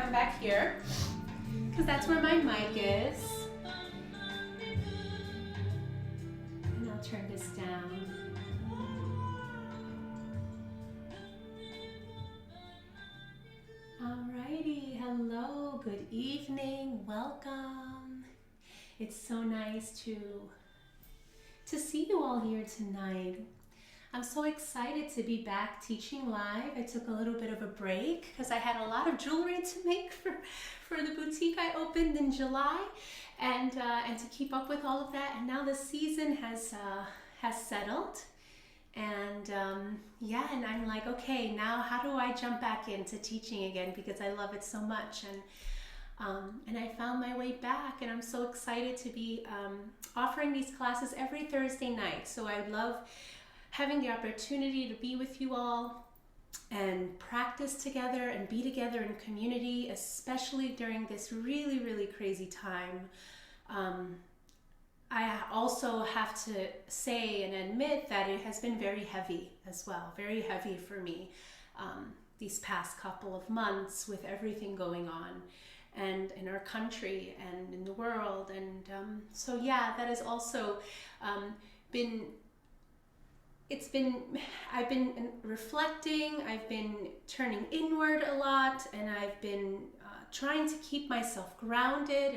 I'm back here because that's where my mic is. And I'll turn this down. Alrighty, hello, good evening, welcome. It's so nice to see you all here tonight. I'm so excited to be back teaching live. I took a little bit of a break because I had a lot of jewelry to make for the boutique I opened in July, and to keep up with all of that. And now the season has settled, and and I'm like, okay, now how do I jump back into teaching again, because I love it so much. And I found my way back, and I'm so excited to be offering these classes every Thursday night. So I love having the opportunity to be with you all and practice together and be together in community, especially during this really, really crazy time. I also have to say and admit that it has been very heavy as well, very heavy for me these past couple of months with everything going on and in our country and in the world. And so yeah, that has also I've been reflecting, I've been turning inward a lot, and I've been trying to keep myself grounded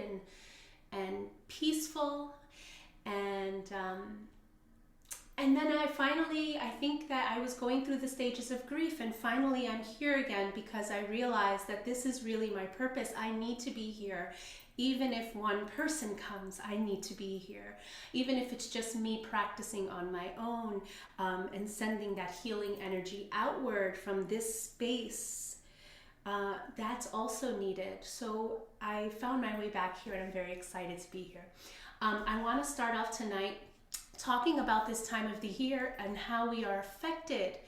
and peaceful. And then I think that I was going through the stages of grief, and finally I'm here again because I realized that this is really my purpose. I need to be here. Even if one person comes, I need to be here. Even if it's just me practicing on my own and sending that healing energy outward from this space, that's also needed. So I found my way back here, and I'm very excited to be here. I want to start off tonight talking about this time of the year and how we are affected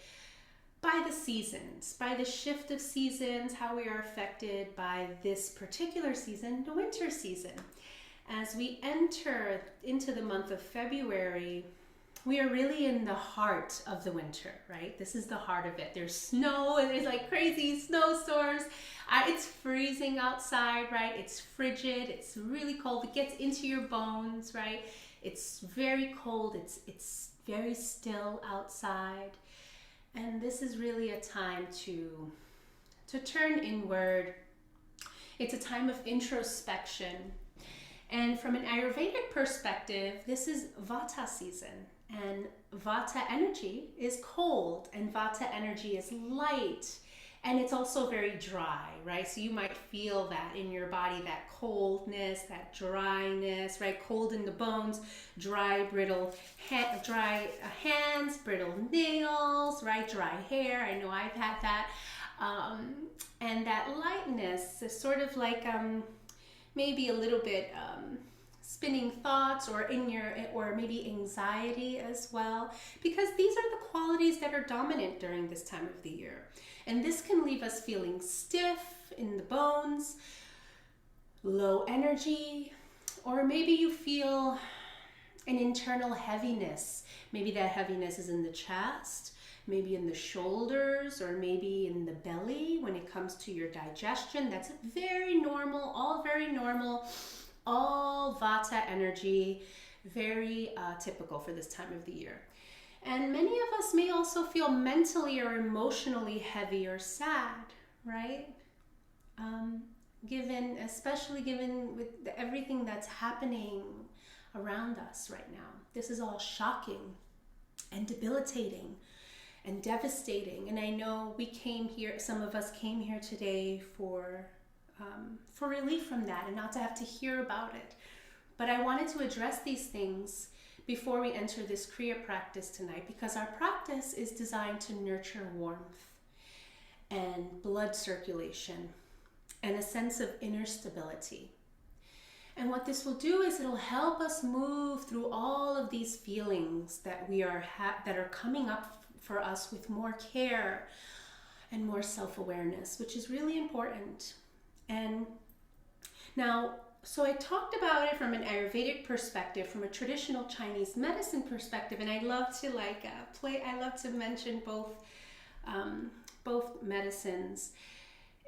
by the seasons, by the shift of seasons, how we are affected by this particular season, the winter season. As we enter into the month of February, we are really in the heart of the winter, right? This is the heart of it. There's snow, and there's like crazy snowstorms. It's freezing outside, right? It's frigid, it's really cold. It gets into your bones, right? It's very cold, it's very still outside. And this is really a time to turn inward. It's a time of introspection. And from an Ayurvedic perspective, this is Vata season. And Vata energy is cold, and Vata energy is light. And it's also very dry, right? So you might feel that in your body, that coldness, that dryness, right? Cold in the bones, dry, brittle, dry hands, brittle nails, right? Dry hair. I know I've had that. And that lightness is sort of like maybe a little bit spinning thoughts, or maybe anxiety as well, because these are the qualities that are dominant during this time of the year. And this can leave us feeling stiff in the bones, low energy, or maybe you feel an internal heaviness. Maybe that heaviness is in the chest, maybe in the shoulders, or maybe in the belly when it comes to your digestion. That's very normal, all very normal, all Vata energy, very typical for this time of the year. And many of us may also feel mentally or emotionally heavy or sad, right? Especially given with everything that's happening around us right now. This is all shocking and debilitating and devastating. And I know some of us came here today for relief from that, and not to have to hear about it. But I wanted to address these things before we enter this Kriya practice tonight, because our practice is designed to nurture warmth and blood circulation and a sense of inner stability. And what this will do is it'll help us move through all of these feelings that that are coming up for us with more care and more self-awareness, which is really important. And now, so I talked about it from an Ayurvedic perspective, from a traditional Chinese medicine perspective, and I love to I love to mention both medicines.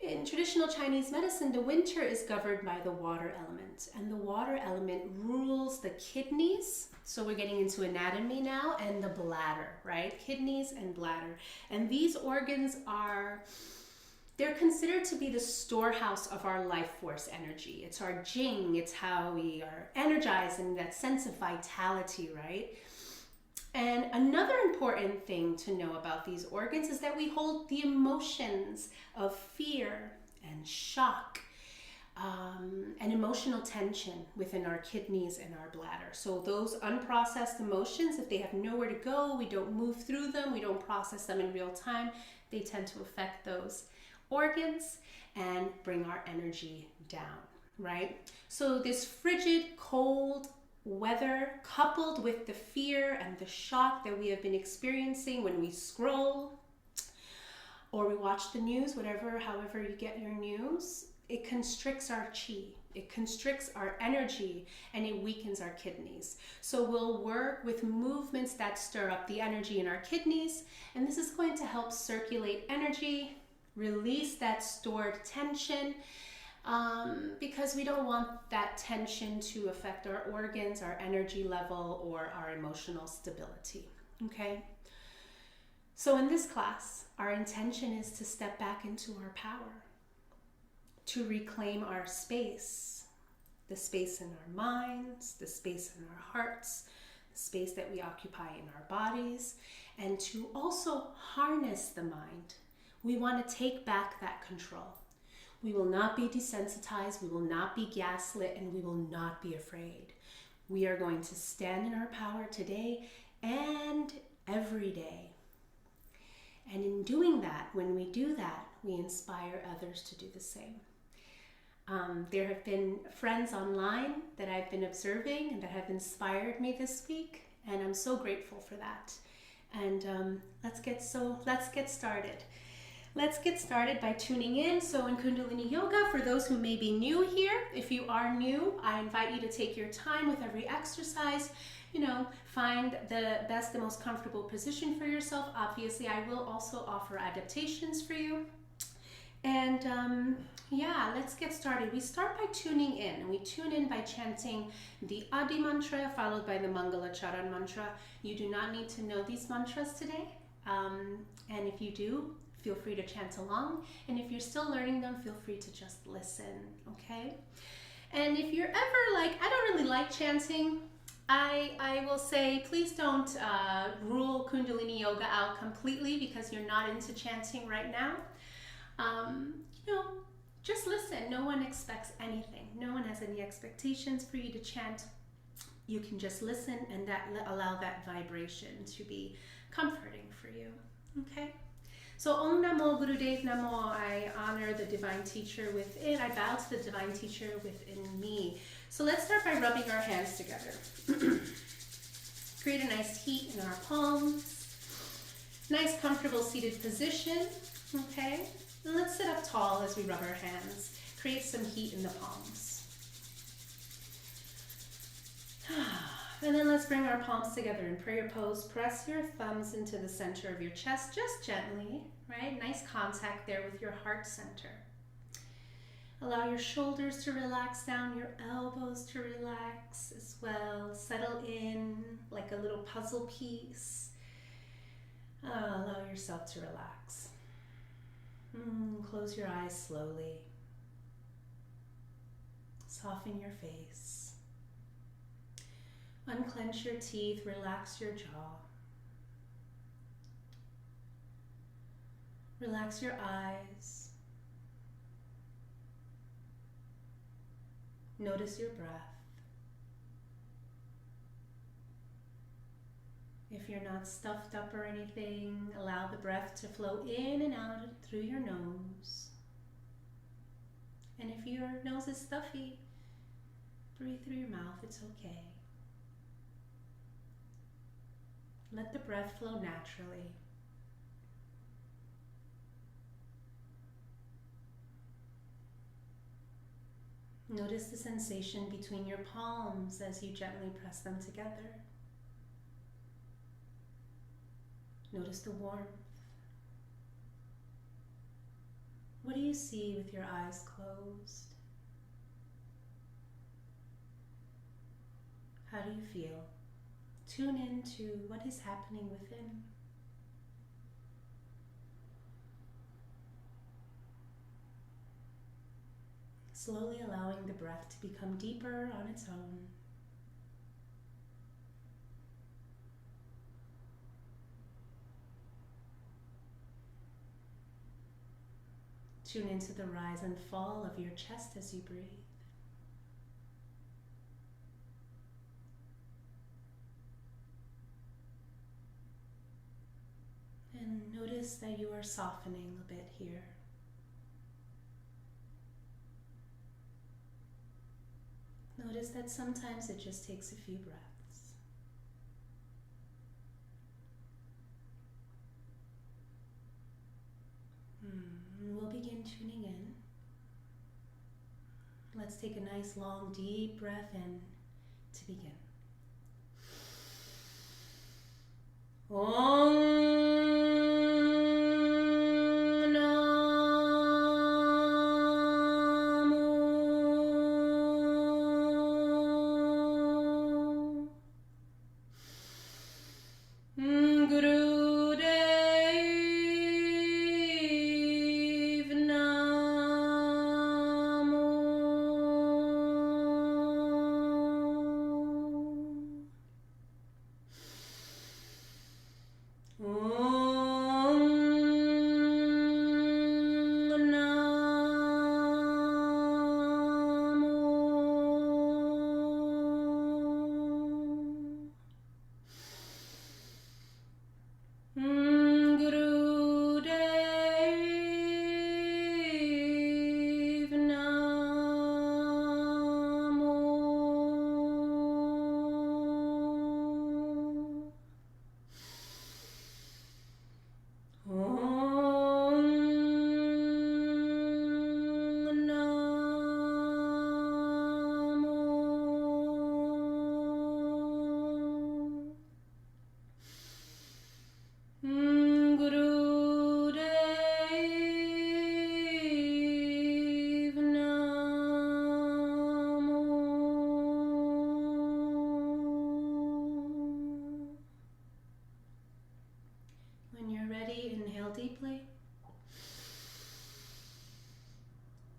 In traditional Chinese medicine, the winter is governed by the water element, and the water element rules the kidneys. So we're getting into anatomy now, and the bladder, right? Kidneys and bladder. And these organs they're considered to be the storehouse of our life force energy. It's our jing, it's how we are energized and that sense of vitality, right? And another important thing to know about these organs is that we hold the emotions of fear and shock and emotional tension within our kidneys and our bladder. So those unprocessed emotions, if they have nowhere to go, we don't move through them, we don't process them in real time, they tend to affect those organs and bring our energy down, right? So this frigid, cold weather coupled with the fear and the shock that we have been experiencing when we scroll or we watch the news, however you get your news, it constricts our chi, it constricts our energy, and it weakens our kidneys. So we'll work with movements that stir up the energy in our kidneys, and this is going to help circulate energy, release that stored tension, because we don't want that tension to affect our organs, our energy level, or our emotional stability, okay? So in this class, our intention is to step back into our power, to reclaim our space, the space in our minds, the space in our hearts, the space that we occupy in our bodies, and to also harness the mind. We want to take back that control. We will not be desensitized, we will not be gaslit, and we will not be afraid. We are going to stand in our power today and every day. And in doing that, when we do that, we inspire others to do the same. There have been friends online that I've been observing and that have inspired me this week, and I'm so grateful for that. And let's get started. Let's get started by tuning in. So in Kundalini Yoga, for those who may be new here, if you are new, I invite you to take your time with every exercise. Find the best, the most comfortable position for yourself. Obviously, I will also offer adaptations for you. And let's get started. We start by tuning in, and we tune in by chanting the Adi mantra followed by the Mangala Charan mantra. You do not need to know these mantras today, and if you do, feel free to chant along. And if you're still learning them, feel free to just listen, okay? And if you're ever like, I don't really like chanting, I will say, please don't rule Kundalini Yoga out completely because you're not into chanting right now. Just listen. No one expects anything. No one has any expectations for you to chant. You can just listen and allow that vibration to be comforting for you, okay? So Om Namo Gurudev Namo, I honor the divine teacher within, I bow to the divine teacher within me. So let's start by rubbing our hands together. Create a nice heat in our palms. Nice comfortable seated position, okay? And let's sit up tall as we rub our hands. Create some heat in the palms. And then let's bring our palms together in prayer pose. Press your thumbs into the center of your chest, just gently, right? Nice contact there with your heart center. Allow your shoulders to relax down, your elbows to relax as well. Settle in like a little puzzle piece. Allow yourself to relax. Close your eyes slowly. Soften your face. Unclench your teeth, relax your jaw. Relax your eyes. Notice your breath. If you're not stuffed up or anything, allow the breath to flow in and out through your nose. And if your nose is stuffy, breathe through your mouth, it's okay. Let the breath flow naturally. Notice the sensation between your palms as you gently press them together. Notice the warmth. What do you see with your eyes closed? How do you feel? Tune into what is happening within. Slowly allowing the breath to become deeper on its own. Tune into the rise and fall of your chest as you breathe. And notice that you are softening a bit here. Notice that sometimes it just takes a few breaths. We'll begin tuning in. Let's take a nice long deep breath in to begin.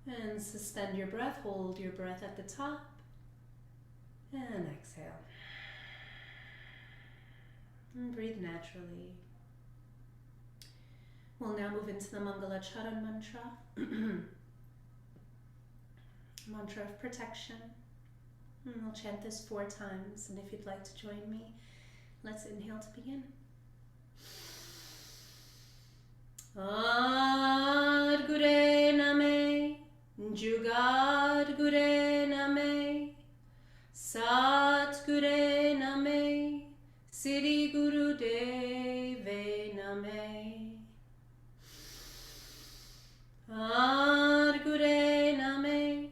And suspend your breath, hold your breath at the top, and exhale. And breathe naturally. We'll now move into the Mangala Charan mantra, mantra of protection. And we'll chant this 4 times, and if you'd like to join me, let's inhale to begin. Ad Gure Name, Jugad Gure Name, Sat Gure Name, Siri Guru Deve Name. Ad Gure Name,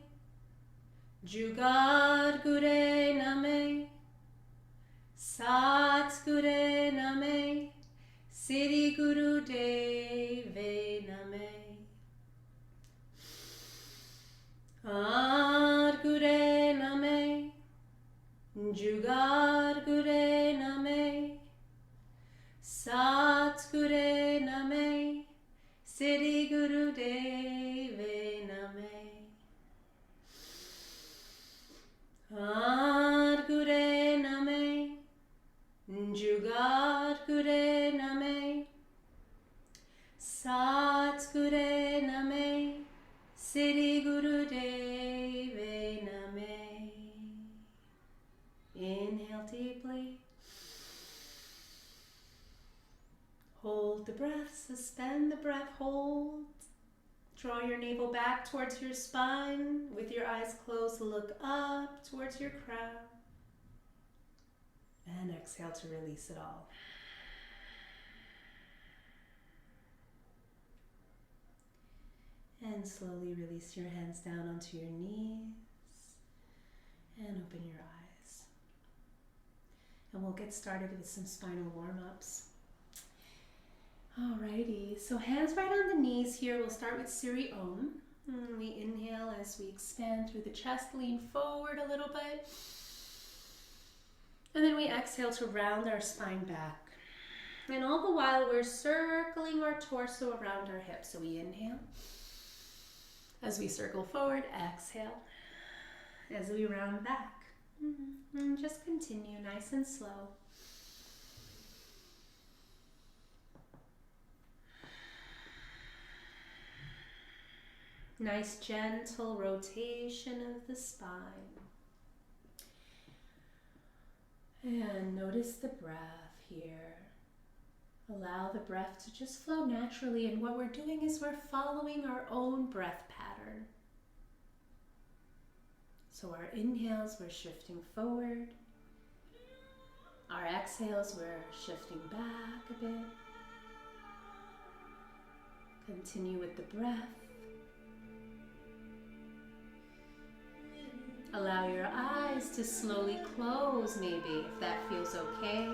Jugad Gure Name, Sat Gure Name, Siri Guru Deve Name. Ad Gure Name, Jugad Gure Name, Sat Gure Name, Siri Guru Deve Name. Ad Gure Name, Jugad Gure Name, Sat Gure Name, Siri Guru Deve Name. Inhale deeply. Hold the breath, suspend the breath, hold. Draw your navel back towards your spine. With your eyes closed, look up towards your crown. And exhale to release it all. And slowly release your hands down onto your knees and open your eyes. And we'll get started with some spinal warm-ups. Alrighty, so hands right on the knees here. We'll start with Siri Om. We inhale as we expand through the chest, lean forward a little bit. And then we exhale to round our spine back. And all the while we're circling our torso around our hips. So we inhale. As we circle forward, exhale. As we round back. And just continue nice and slow. Nice gentle rotation of the spine. And notice the breath here. Allow the breath to just flow naturally, and what we're doing is we're following our own breath pattern. So our inhales, we're shifting forward. Our exhales, we're shifting back a bit. Continue with the breath. Allow your eyes to slowly close, maybe, if that feels okay.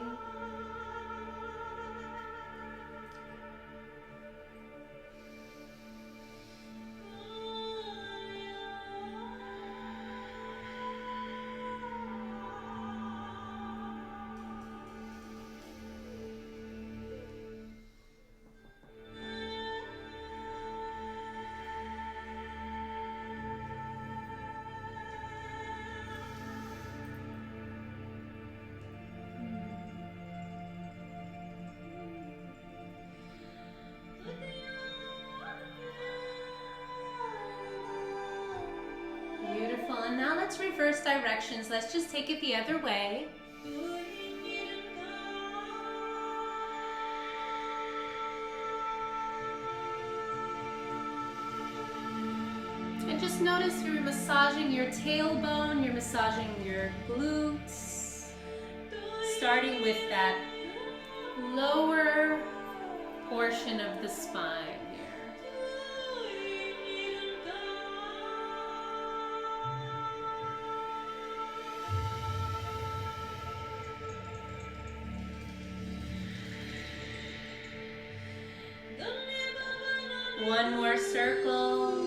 And now let's reverse directions. Let's just take it the other way. And just notice you're massaging your tailbone, you're massaging your glutes, starting with that lower portion of the spine. One more circle.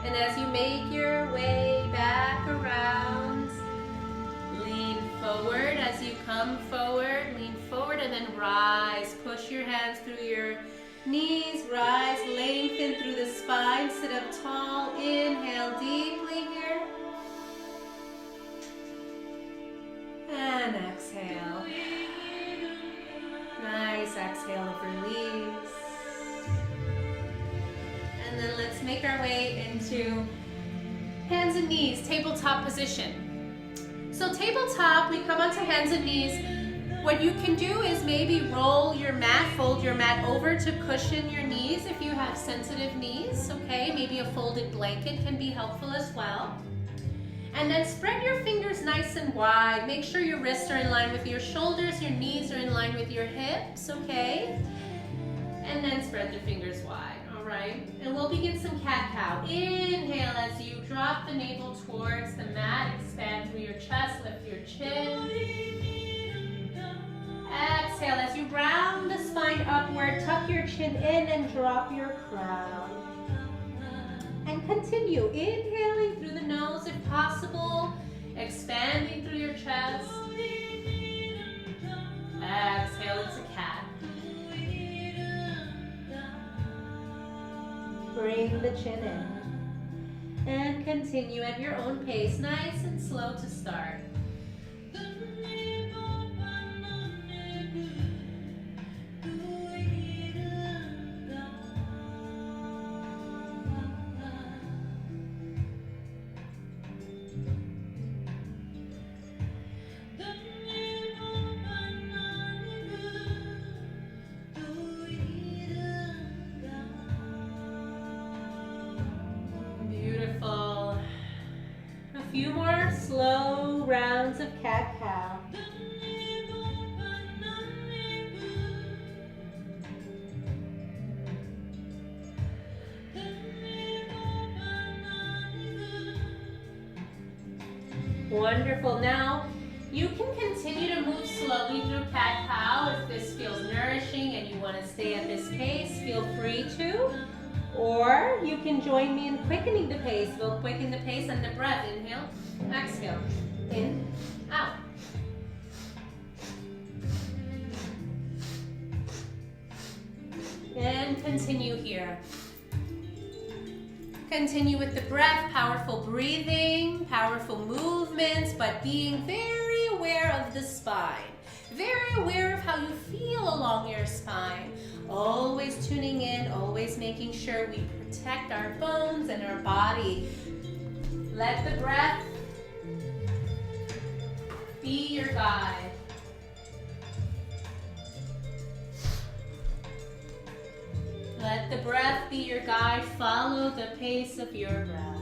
And as you make your way back around, lean forward. As you come forward, lean forward and then rise. Push your hands through your knees, rise, lengthen through the spine, sit up tall. Inhale deeply here. And exhale. Nice exhale of release. And then let's make our way into hands and knees, tabletop position. So tabletop, we come onto hands and knees. What you can do is maybe roll your mat, fold your mat over to cushion your knees if you have sensitive knees, okay? Maybe a folded blanket can be helpful as well. And then spread your fingers nice and wide. Make sure your wrists are in line with your shoulders, your knees are in line with your hips, okay? And then spread your fingers wide, all right? And we'll begin some cat-cow. Inhale as you drop the navel towards the mat, expand through your chest, lift your chin. Exhale as you round the spine upward, tuck your chin in and drop your crown. And continue, inhaling through the nose if possible, expanding through your chest. Exhale into cat. Bring the chin in. And continue at your own pace, nice and slow to start. Few more slow rounds of cat-cow. Wonderful. Now, you can continue to move slowly through cat-cow. If this feels nourishing and you want to stay at this pace, feel free to. Or you can join me in quickening the pace. We'll quicken the pace on the breath. Inhale, exhale, in, out. And continue here. Continue with the breath, powerful breathing, powerful movements, but being very aware of the spine. Very aware of how you feel along your spine. Always tuning in, always making sure we protect our bones and our body. Let the breath be your guide. Let the breath be your guide. Follow the pace of your breath.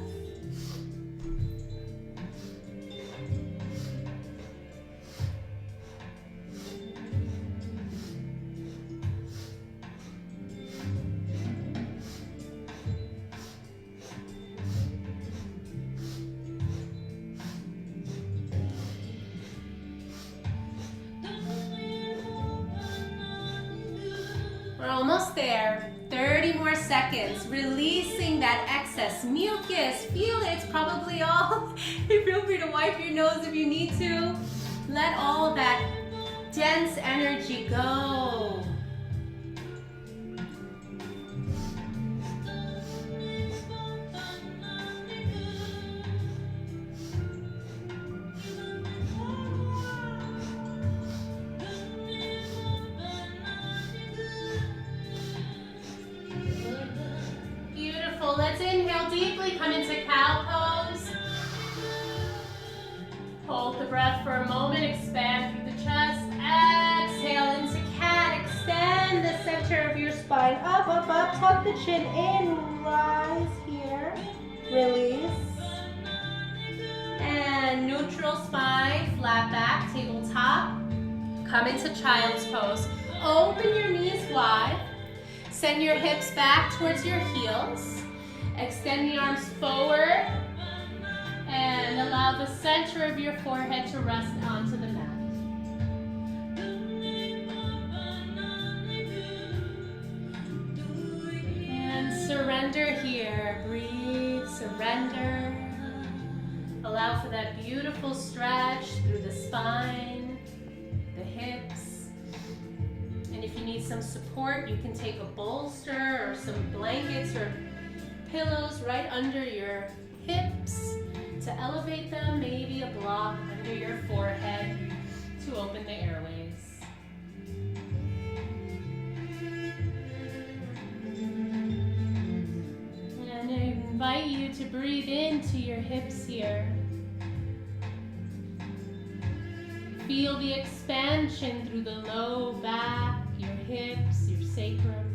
We're almost there. 30 more seconds. Releasing that excess mucus. Feel it. It's probably all. Feel free to wipe your nose if you need to. Let all that dense energy go. Let's inhale deeply, come into cow pose. Hold the breath for a moment, expand through the chest. Exhale into cat, extend the center of your spine. Up, up, up, tuck the chin in, rise here. Release. And neutral spine, flat back, tabletop. Come into child's pose. Open your knees wide. Send your hips back towards your heels. Extend the arms forward and allow the center of your forehead to rest onto the mat. And surrender here. Breathe, surrender. Allow for that beautiful stretch through the spine, the hips. And if you need some support, you can take a bolster or some blankets or pillows right under your hips to elevate them, maybe a block under your forehead to open the airways. And I invite you to breathe into your hips here. Feel the expansion through the low back, your hips, your sacrum.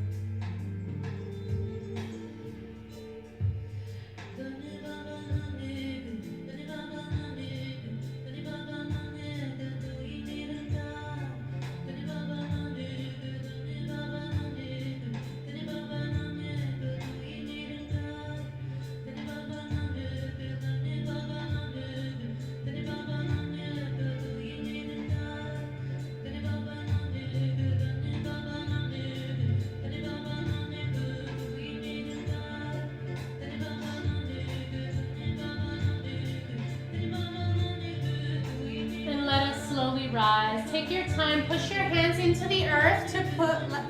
Rise. Take your time, push your hands into the earth to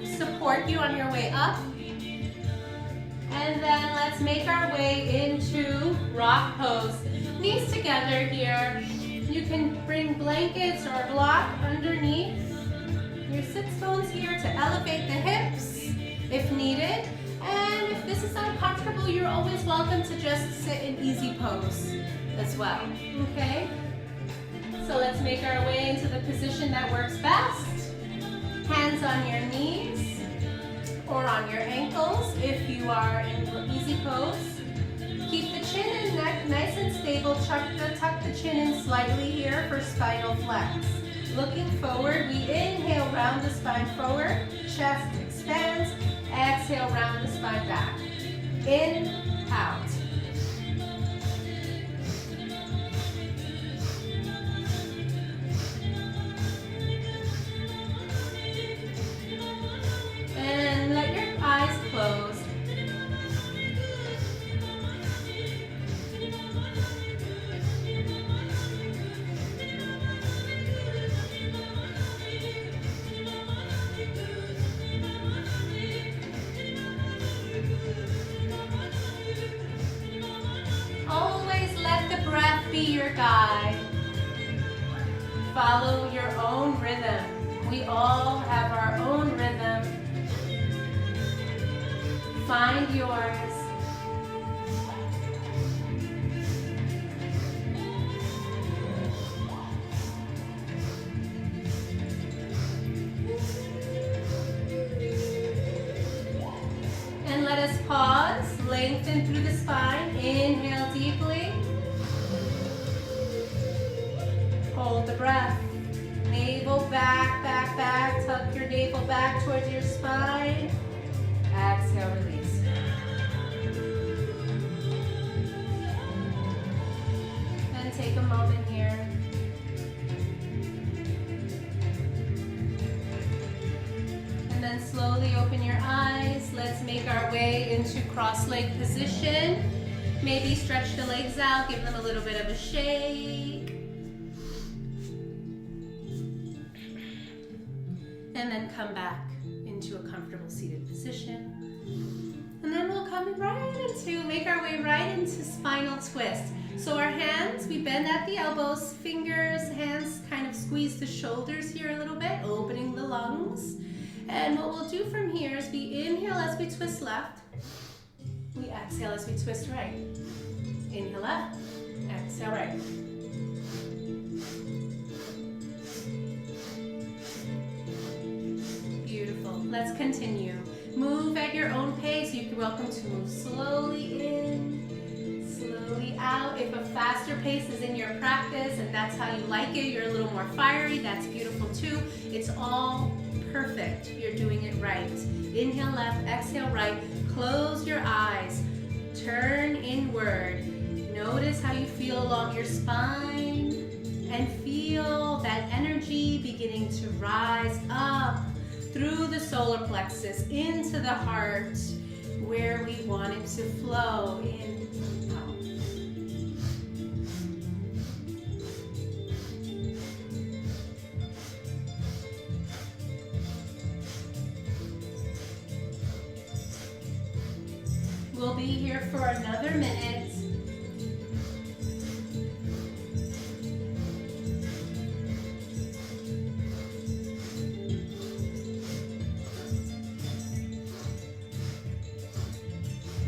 support you on your way up. And then let's make our way into rock pose. Knees together here. You can bring blankets or a block underneath your sits bones here to elevate the hips if needed. And if this is uncomfortable, you're always welcome to just sit in easy pose as well. Okay? So let's make our way into the position that works best. Hands on your knees or on your ankles if you are in easy pose. Keep the chin and neck nice and stable. Tuck the chin in slightly here for spinal flex. Looking forward, we inhale, round the spine forward, chest expands. Exhale, round the spine back. In, out. your guide. Follow your own rhythm. We all have our own rhythm. Find yours. And let us pause, lengthen through the spine. Inhale deeply. Hold the breath. Navel back, back, back. Tuck your navel back towards your spine. Exhale, release. And take a moment here. And then slowly open your eyes. Let's make our way into cross-leg position. Maybe stretch the legs out, give them a little bit of a shake. And then come back into a comfortable seated position. And then we'll come make our way right into spinal twist. So our hands, we bend at the elbows, fingers, hands kind of squeeze the shoulders here a little bit, opening the lungs. And what we'll do from here is we inhale as we twist left. We exhale as we twist right. Inhale left, exhale right. Beautiful. Let's continue. Move at your own pace. You're welcome to move slowly in, slowly out. If a faster pace is in your practice and that's how you like it, you're a little more fiery, that's beautiful too. It's all perfect. You're doing it right. Inhale left, exhale right. Close your eyes. Turn inward. Notice how you feel along your spine and feel that energy beginning to rise up through the solar plexus into the heart where we want it to flow in and out. We'll be here for another minute.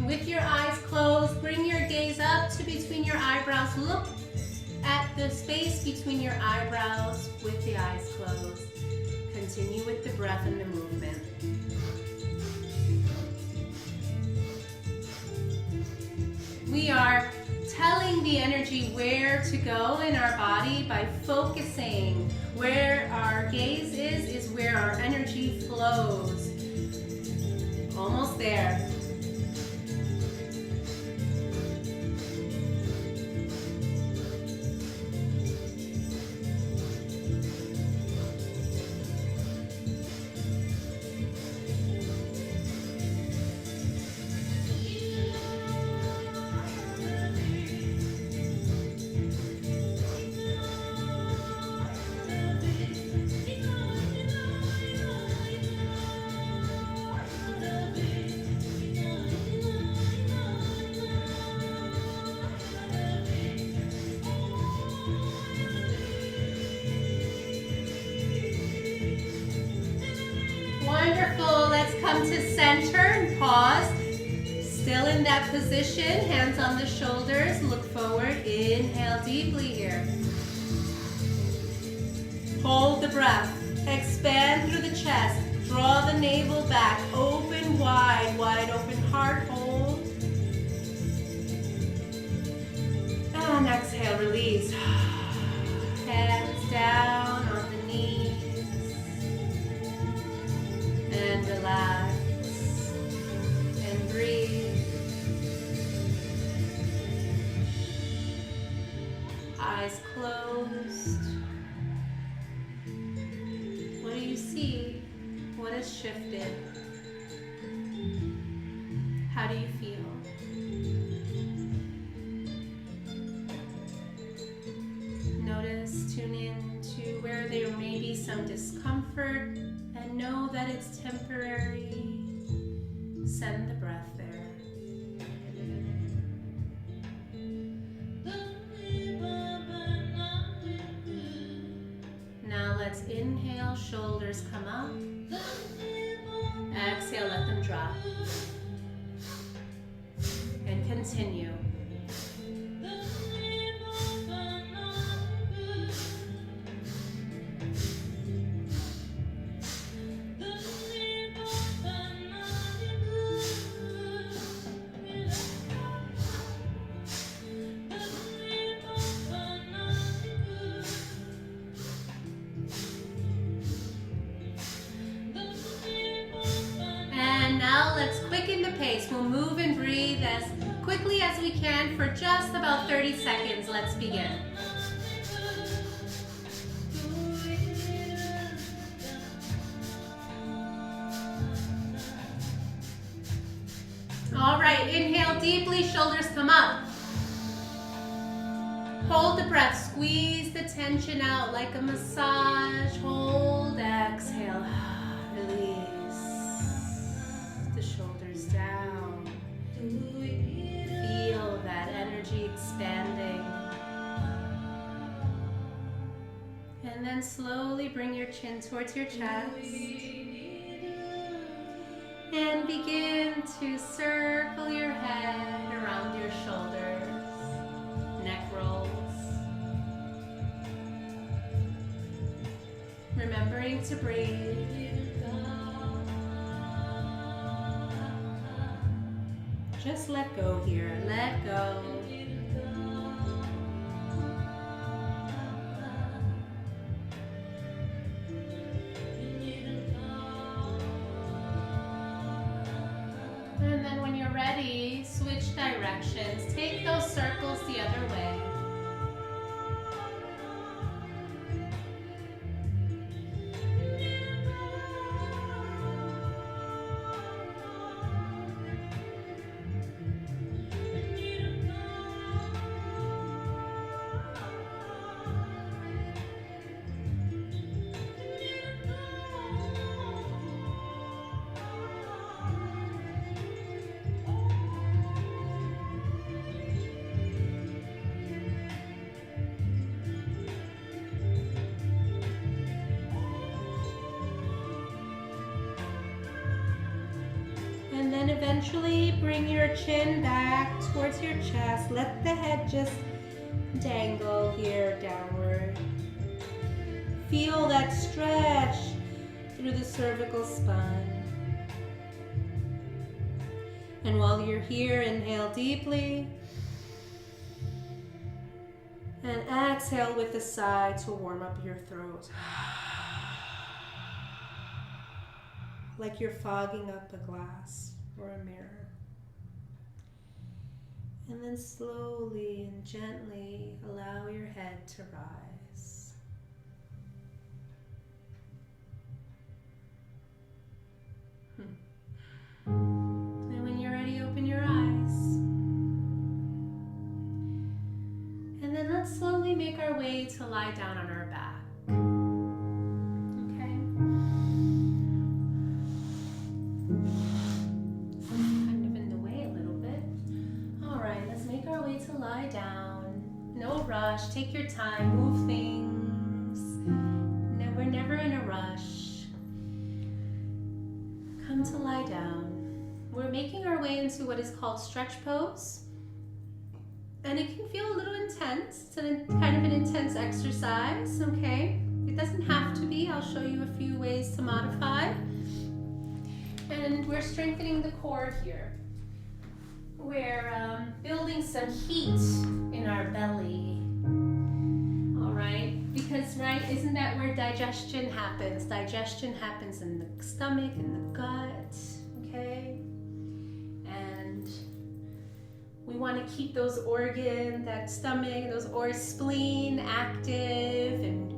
With your eyes closed, bring your gaze up to between your eyebrows. Look at the space between your eyebrows with the eyes closed. Continue with the breath and the movement. We are telling the energy where to go in our body by focusing. Where our gaze is where our energy flows. Almost there. Wonderful. Let's come to center and pause. Still in that position, hands on the shoulders, look forward. Inhale deeply here. Hold the breath. Expand through the chest. Draw the navel back. Open wide, wide open heart. Hold. And exhale, release. Hands down on the knees. And relax. And breathe. Eyes closed. What do you see? What has shifted? How do you feel? Notice, tune in to where there may be some discomfort and know that it's temporary. Send the breath there. Inhale, shoulders come up. Exhale, let them drop. And continue. We'll move and breathe as quickly as we can for just about 30 seconds. Let's begin. All right, inhale deeply, shoulders come up. Hold the breath, squeeze the tension out like a massage. Hold, exhale, release. Down. Feel that energy expanding. And then slowly bring your chin towards your chest. And begin to circle your head around your shoulders. Neck rolls. Remembering to breathe. Just let go here, let go. And then when you're ready, switch directions. Take those circles the other way. And eventually bring your chin back towards your chest. Let the head just dangle here downward. Feel that stretch through the cervical spine. And while you're here, inhale deeply. And exhale with a sigh to warm up your throat. Like you're fogging up a glass or a mirror. And then slowly and gently allow your head to rise. And when you're ready, open your eyes. And then let's slowly make our way to lie down on our back. Lie down, no rush, take your time, move things. No, we're never in a rush. Come to lie down. We're making our way into what is called stretch pose. And it can feel a little intense. It's kind of an intense exercise, okay? It doesn't have to be. I'll show you a few ways to modify. And we're strengthening the core here. We're building some heat in our belly, all right? Because, right, isn't that where digestion happens? Digestion happens in the stomach, in the gut, okay? And we want to keep those organs, that stomach, or spleen active, and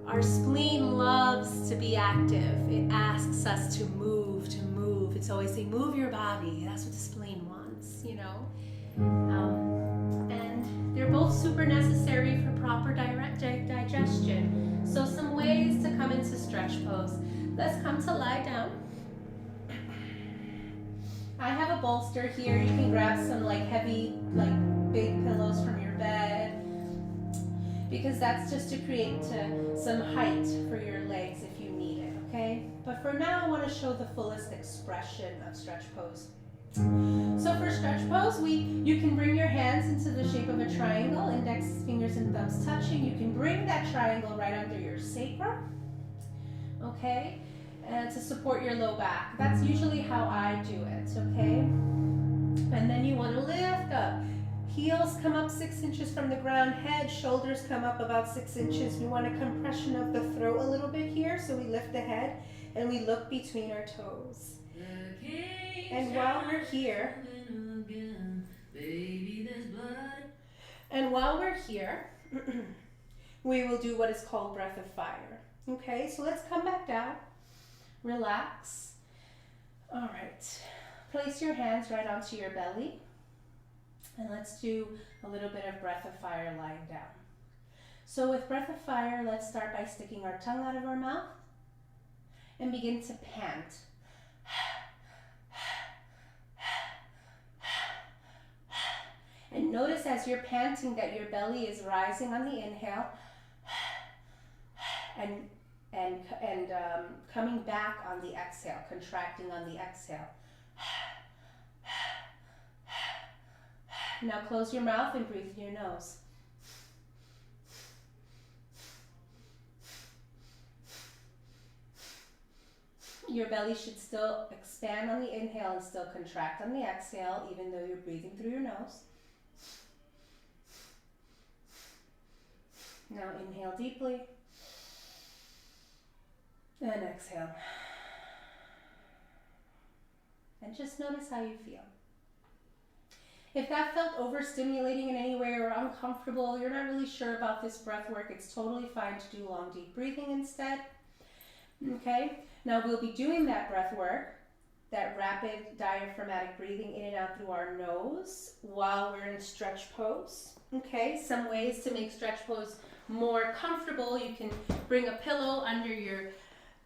our spleen loves to be active. It asks us to move, to move. It's always saying, move your body. That's what the spleen wants, you know? And they're both super necessary for proper digestion. So some ways to come into stretch pose. Let's come to lie down. I have a bolster here. You can grab some like heavy, like big pillows from your bed. because that's just to create some height for your legs if you need it, okay? But for now, I want to show the fullest expression of stretch pose. So for stretch pose, you can bring your hands into the shape of a triangle, index fingers and thumbs touching. You can bring that triangle right under your sacrum, okay? And to support your low back. That's usually how I do it, okay? And then you want to lift up. Heels come up 6 inches from the ground, head, shoulders come up about 6 inches. We want a compression of the throat a little bit here, so we lift the head and we look between our toes. And while we're here, we will do what is called breath of fire. Okay, so let's come back down, relax. All right, place your hands right onto your belly, and let's do a little bit of breath of fire lying down. So with breath of fire, let's start by sticking our tongue out of our mouth and begin to pant. And notice as you're panting that your belly is rising on the inhale and coming back on the exhale, contracting on the exhale. Now close your mouth and breathe through your nose. Your belly should still expand on the inhale and still contract on the exhale, even though you're breathing through your nose. Now inhale deeply and exhale. And just notice how you feel. If that felt overstimulating in any way or uncomfortable, you're not really sure about this breath work, it's totally fine to do long, deep breathing instead. Okay, now we'll be doing that breath work, that rapid diaphragmatic breathing in and out through our nose while we're in stretch pose. Okay, some ways to make stretch pose more comfortable. You can bring a pillow under your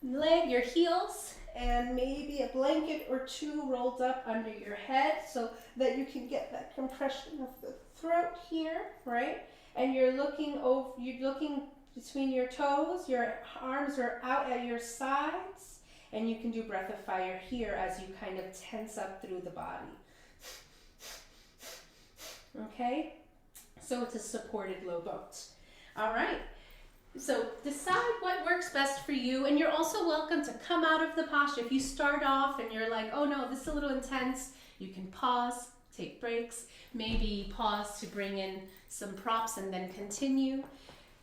leg, your heels, and maybe a blanket or two rolled up under your head so that you can get that compression of the throat here, right? And you're looking between your toes, your arms are out at your sides, and you can do breath of fire here as you kind of tense up through the body. Okay? So it's a supported low boat. All right. So decide what works best for you, and you're also welcome to come out of the posture. If you start off and you're like, oh no, this is a little intense, you can pause, take breaks, maybe pause to bring in some props and then continue,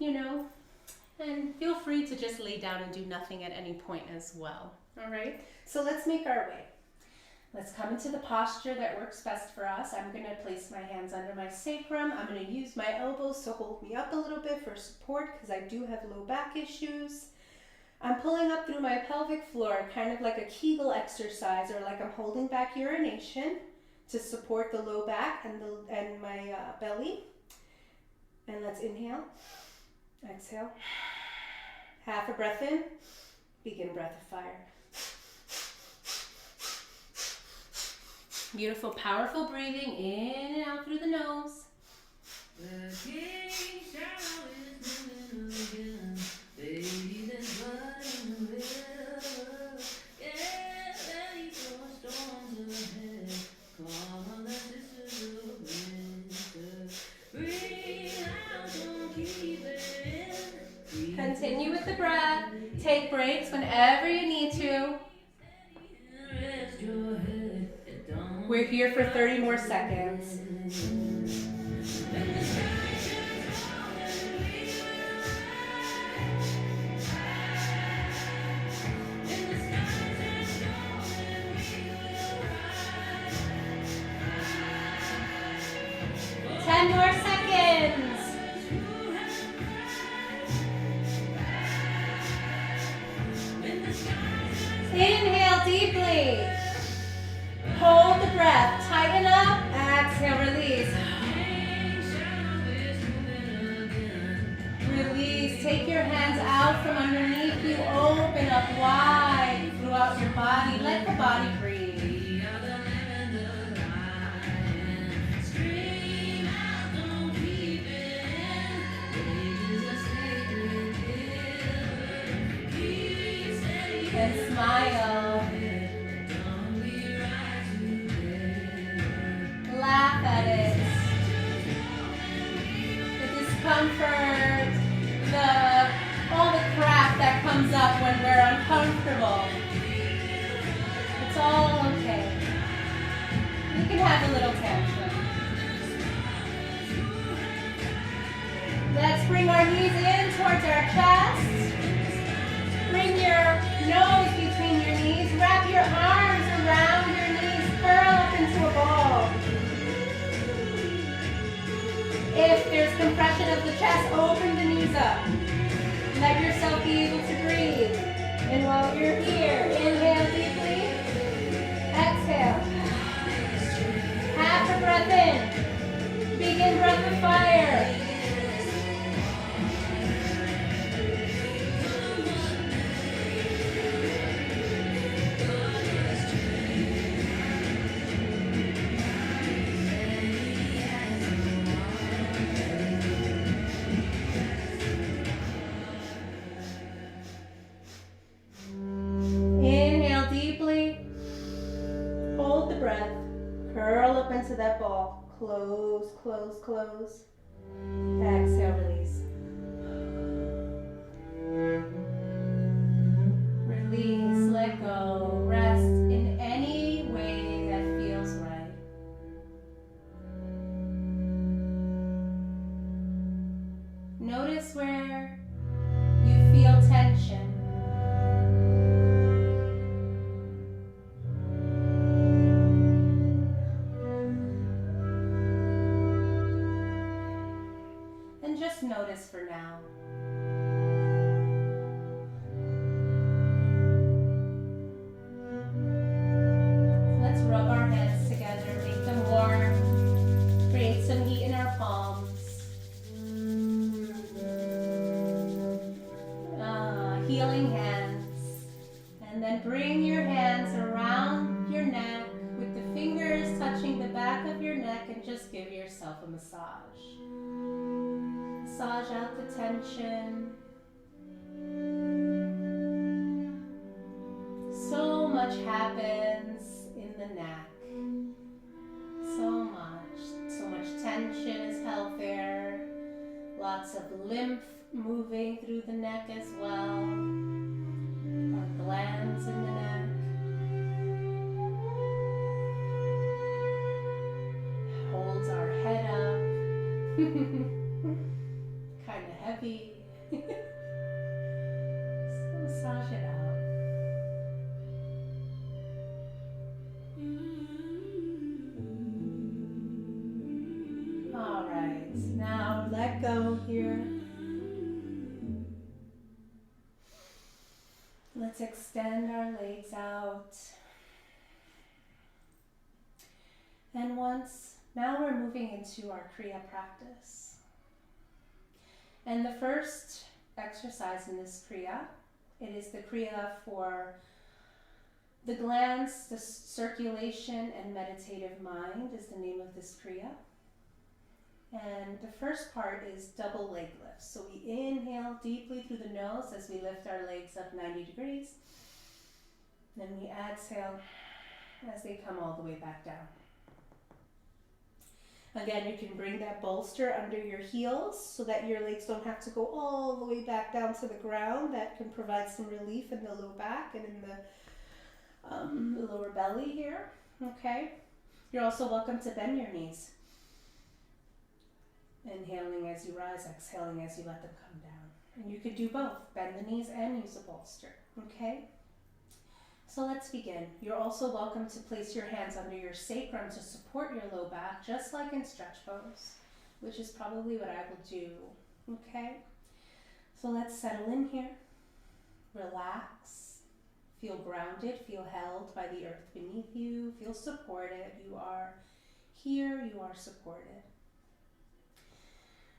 and feel free to just lay down and do nothing at any point as well. All right, so let's make our way. Let's come into the posture that works best for us. I'm going to place my hands under my sacrum. I'm going to use my elbows to hold me up a little bit for support because I do have low back issues. I'm pulling up through my pelvic floor, kind of like a Kegel exercise, or like I'm holding back urination to support the low back and my belly. And let's inhale, exhale, half a breath in, begin breath of fire. Beautiful, powerful breathing in and out through the nose. The king shall is moving again. Baby, there's blood in the river. Get ready for storms ahead. Call on the sisters of winter. Breathe out, don't keep it in. Continue with the breath. Take breaks whenever you need to. Rest your head. We're here for 30 more seconds. 10 more seconds. Inhale deeply. Hold the breath. Tighten up. Exhale, release. Release. Take your hands out from underneath you. Open up wide throughout your body. Let the body breathe. and smile. Laugh at it. The discomfort, all the crap that comes up when we're uncomfortable. It's all okay. You can have a little tantrum. Let's bring our knees in towards our chest. Bring your nose between your knees. Wrap your arms around your knees. Curl up into a ball. If there's compression of the chest, open the knees up. Let yourself be able to breathe. And while you're here, inhale deeply. Exhale. Half a breath in. Begin breath of fire. Inhale deeply. Hold the breath. Curl up into that ball. Close, close, close. Exhale, release. Release, let go. Rest in any way that feels right. Notice where you feel tension. And just notice for now. Let's rub our hands together, make them warm, create some heat in our palms. Healing hands. And then bring your hands around your neck with the fingers touching the back of your neck and just give yourself a massage. Massage out the tension. So much happens in the neck. So much tension is held there. Lots of lymph moving through the neck as well. Our glands in the neck. Holds our head up. Kind of heavy. Just massage it out. All right, now let go here. Let's extend our legs out. And now we're moving into our Kriya practice. And the first exercise in this Kriya, it is the Kriya for the glands, the circulation, and meditative mind is the name of this Kriya. And the first part is double leg lifts. So we inhale deeply through the nose as we lift our legs up 90 degrees. Then we exhale as they come all the way back down. Again, you can bring that bolster under your heels so that your legs don't have to go all the way back down to the ground. That can provide some relief in the low back and in the lower belly here. Okay. You're also welcome to bend your knees. Inhaling as you rise, exhaling as you let them come down. And you could do both, bend the knees and use a bolster, okay? So let's begin. You're also welcome to place your hands under your sacrum to support your low back, just like in stretch pose, which is probably what I will do, okay? So let's settle in here. Relax. Feel grounded, feel held by the earth beneath you, feel supported. You are here, you are supported.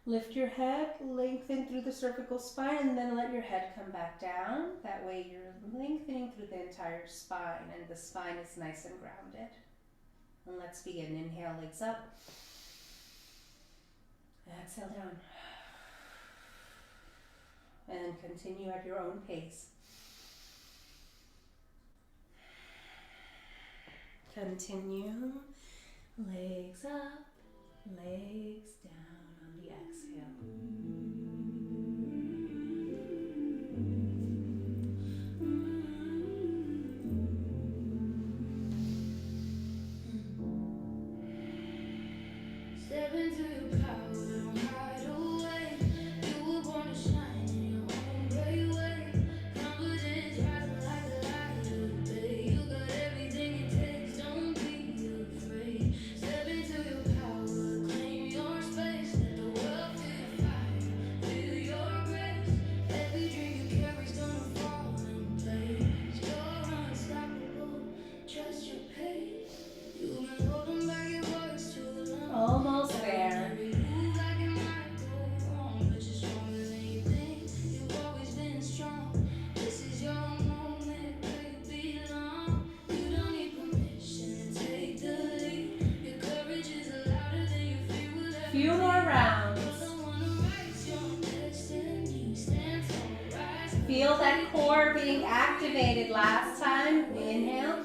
Lift your head, lengthen through the cervical spine, and then let your head come back down. That way you're lengthening through the entire spine, and the spine is nice and grounded. And let's begin. Inhale, legs up. Exhale down. And continue at your own pace. Continue. Legs up, legs down on the exhale. Step into your power, don't hide away. You were born to shine in your own great way. Confidence rising like the light of day. You got everything it takes, don't be afraid. Step into your power, claim your space. Let the world feel your fire, feel your grace. Every dream you carry's gonna fall in place. You're unstoppable, trust your pace. You've been holding back your voice too long. Almost there. Few more rounds. Feel that core being activated last time. Inhale.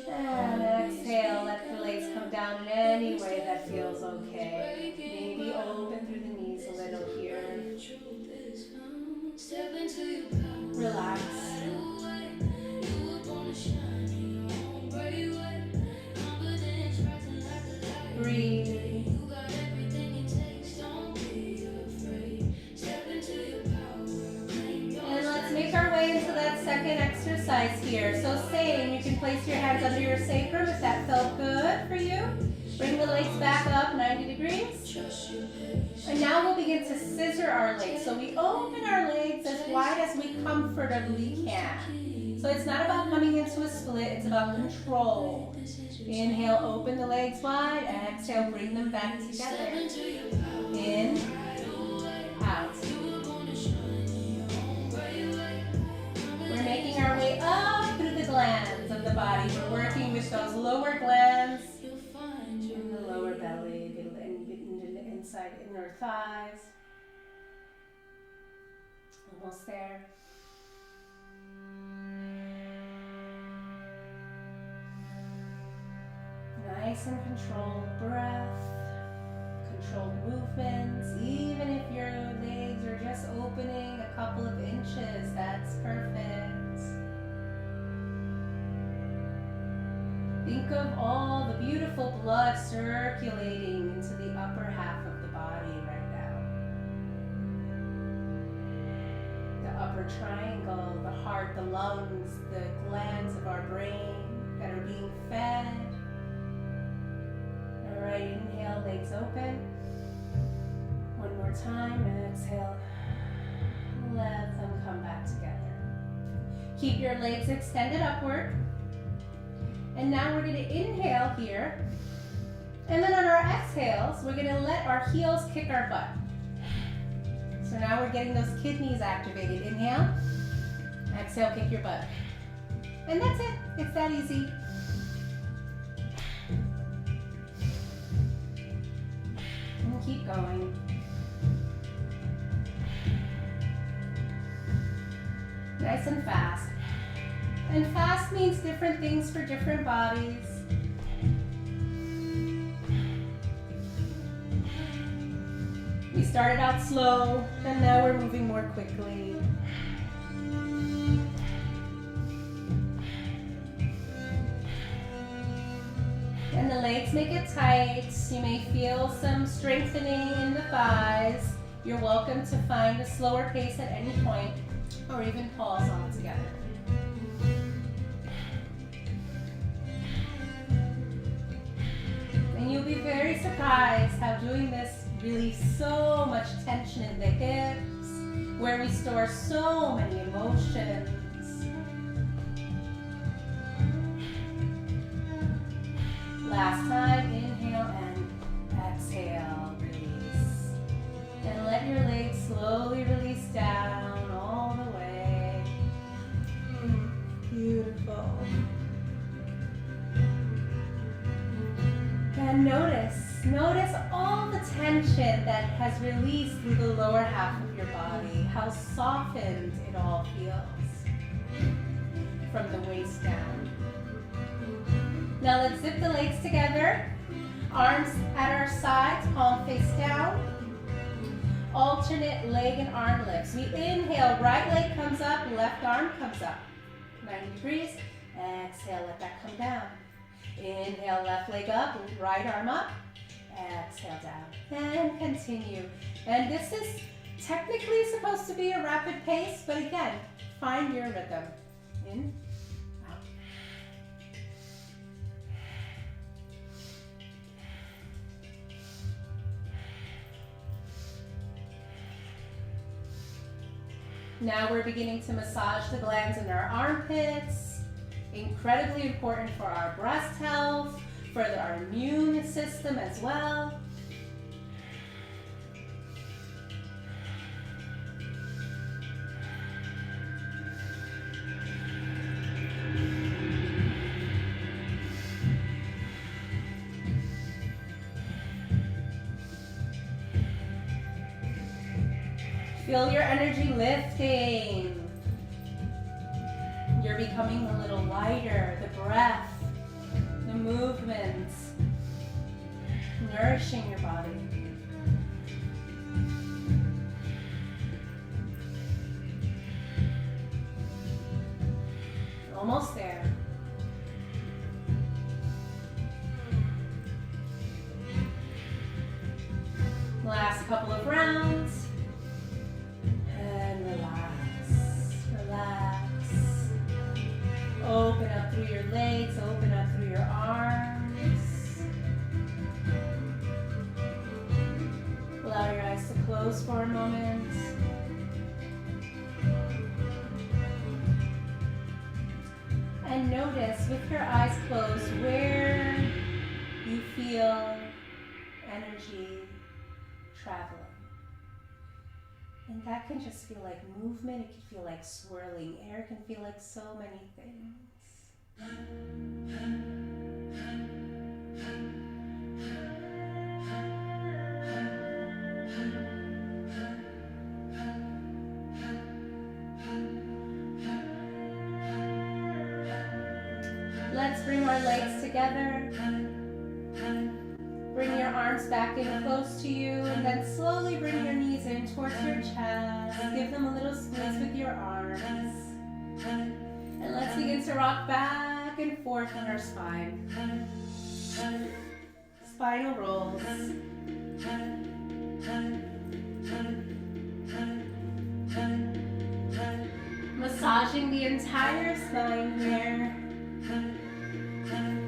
And exhale, let the legs come down in any way that feels okay. Maybe open through the knees a little here. Relax. Breathe. And let's make our way into that second exercise here. So same, you can place your hands under your sacrum if that felt good for you. Bring the legs back up 90 degrees. And now we'll begin to scissor our legs. So we open our legs as wide as we comfortably can. So it's not about coming into a split, it's about control. Inhale, open the legs wide. Exhale, bring them back together. In, out. We're making our way up through the glands of the body. We're working with those lower glands in the lower belly, inside inner thighs. Almost there. Nice and controlled breath, controlled movements. Even if your legs are just opening a couple of inches, that's perfect. Think of all the beautiful blood circulating into the upper half of the body right now. The upper triangle, the heart, the lungs, the glands of our brain that are being fed. All right, inhale, legs open. One more time, and exhale. Let them come back together. Keep your legs extended upward. And now we're going to inhale here. And then on our exhales, we're going to let our heels kick our butt. So now we're getting those kidneys activated. Inhale. Exhale, kick your butt. And that's it. It's that easy. And keep going. Nice and fast. And fast means different things for different bodies. We started out slow, and now we're moving more quickly. And the legs may get tight. You may feel some strengthening in the thighs. You're welcome to find a slower pace at any point, or even pause altogether. And you'll be very surprised how doing this relieves so much tension in the hips, where we store so many emotions. Last time, inhale and exhale, release. And let your legs slowly release down all the way. Beautiful. And notice all the tension that has released through the lower half of your body, how softened it all feels from the waist down. Now let's zip the legs together. Arms at our sides, palm face down. Alternate leg and arm lifts. We inhale, right leg comes up, left arm comes up. 90 degrees. Exhale, let that come down. Inhale, left leg up, right arm up. Exhale down. And continue. And this is technically supposed to be a rapid pace, but again, find your rhythm. In, out. Now we're beginning to massage the glands in our armpits. Incredibly important for our breast health, for our immune system as well. Feel your energy lifting. You're becoming a little lighter. The breath, the movements, nourishing your body. Almost there. Last couple of rounds. And relax, relax. Open up through your legs, open up through your arms. Allow your eyes to close for a moment. And notice with your eyes closed where you feel energy traveling. And that can just feel like movement, it can feel like swirling air, it can feel like so many things. Let's bring our legs together. Bring your arms back in close to you, and then slowly bring your knees in towards your chest. Give them a little squeeze with your arms. And let's begin to rock back and forth on our spine. Spinal rolls. Massaging the entire spine here.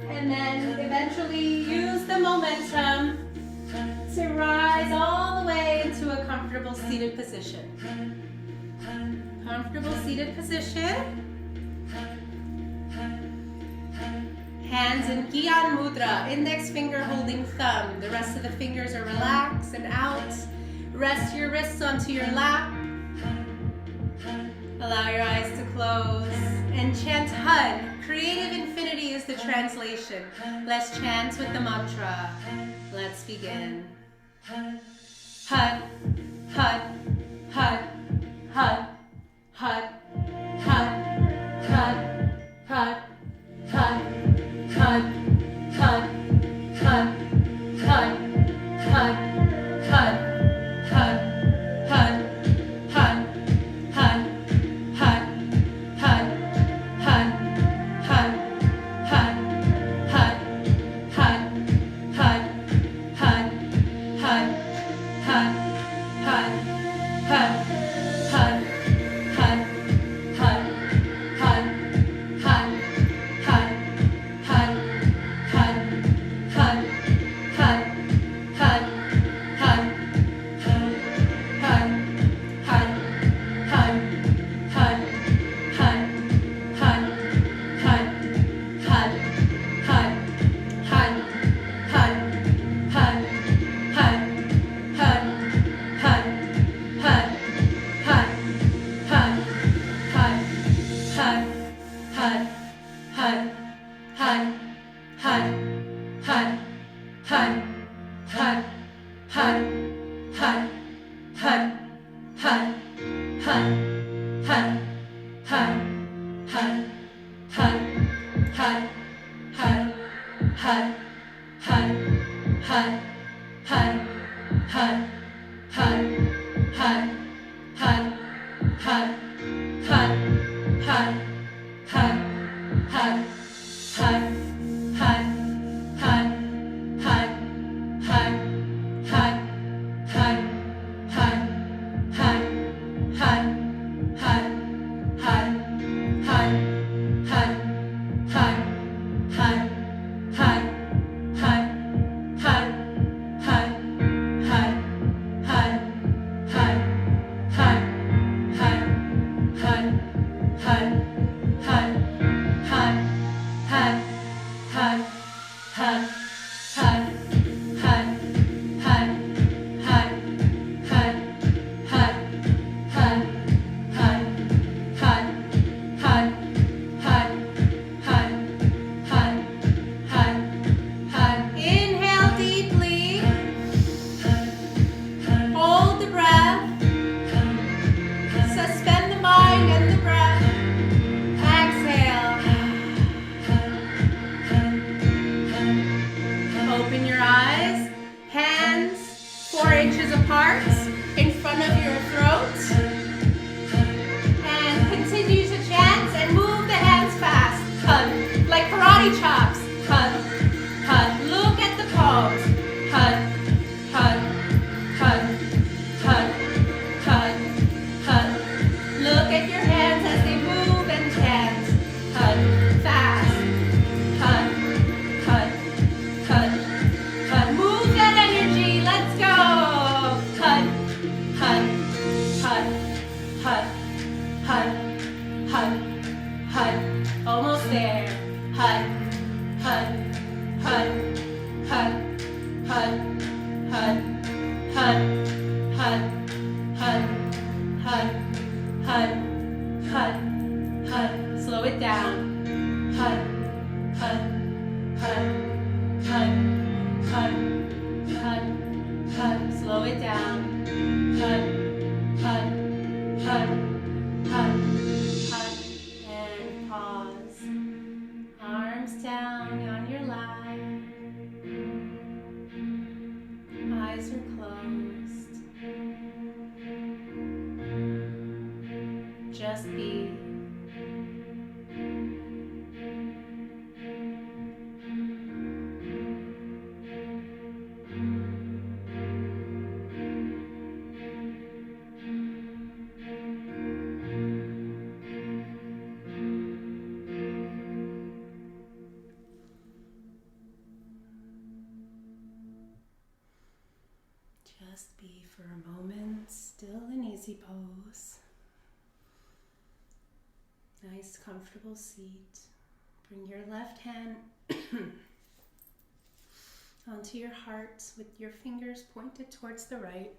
And then eventually use the momentum to rise all the way into a comfortable seated position. Comfortable seated position. Hands in Gyan Mudra, index finger holding thumb. The rest of the fingers are relaxed and out. Rest your wrists onto your lap. Allow your eyes to close and chant HUD. Creative infinity is the translation. Let's chant with the mantra. Let's begin. HUD, HUD, HUD, HUD, HUD, HUD, HUD, HUD, HUD, HUD, HUD, HUD, HUD, HUD, HUD, HUD, HUD. Inhale deeply. Hold the breath. Suspend the mind and the breath. Exhale. Open your eyes. Hands 4 inches apart in front of your throat. And continue to chant and move the hands fast. Like karate chops. Look at the pose. Look at your hands as they move and chant. Fast. Move that energy. Let's go. Almost there. Slow it down. Slow it down. And pause. Arms down on your lap. Eyes are closed. Just be. Just be for a moment, still an easy pose. Nice comfortable seat. Bring your left hand onto your heart with your fingers pointed towards the right.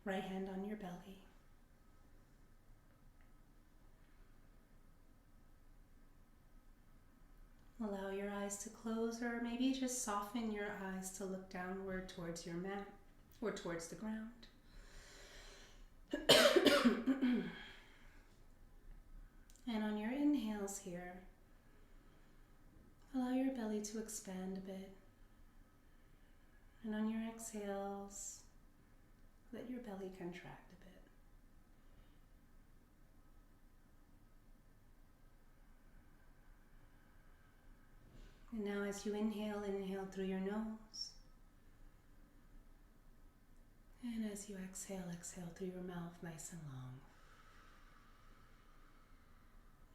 Right hand on your belly. Allow your eyes to close, or maybe just soften your eyes to look downward towards your mat or towards the ground. And on your inhales here, allow your belly to expand a bit. And on your exhales, let your belly contract a bit. And now as you inhale, inhale through your nose. And as you exhale, exhale through your mouth, nice and long.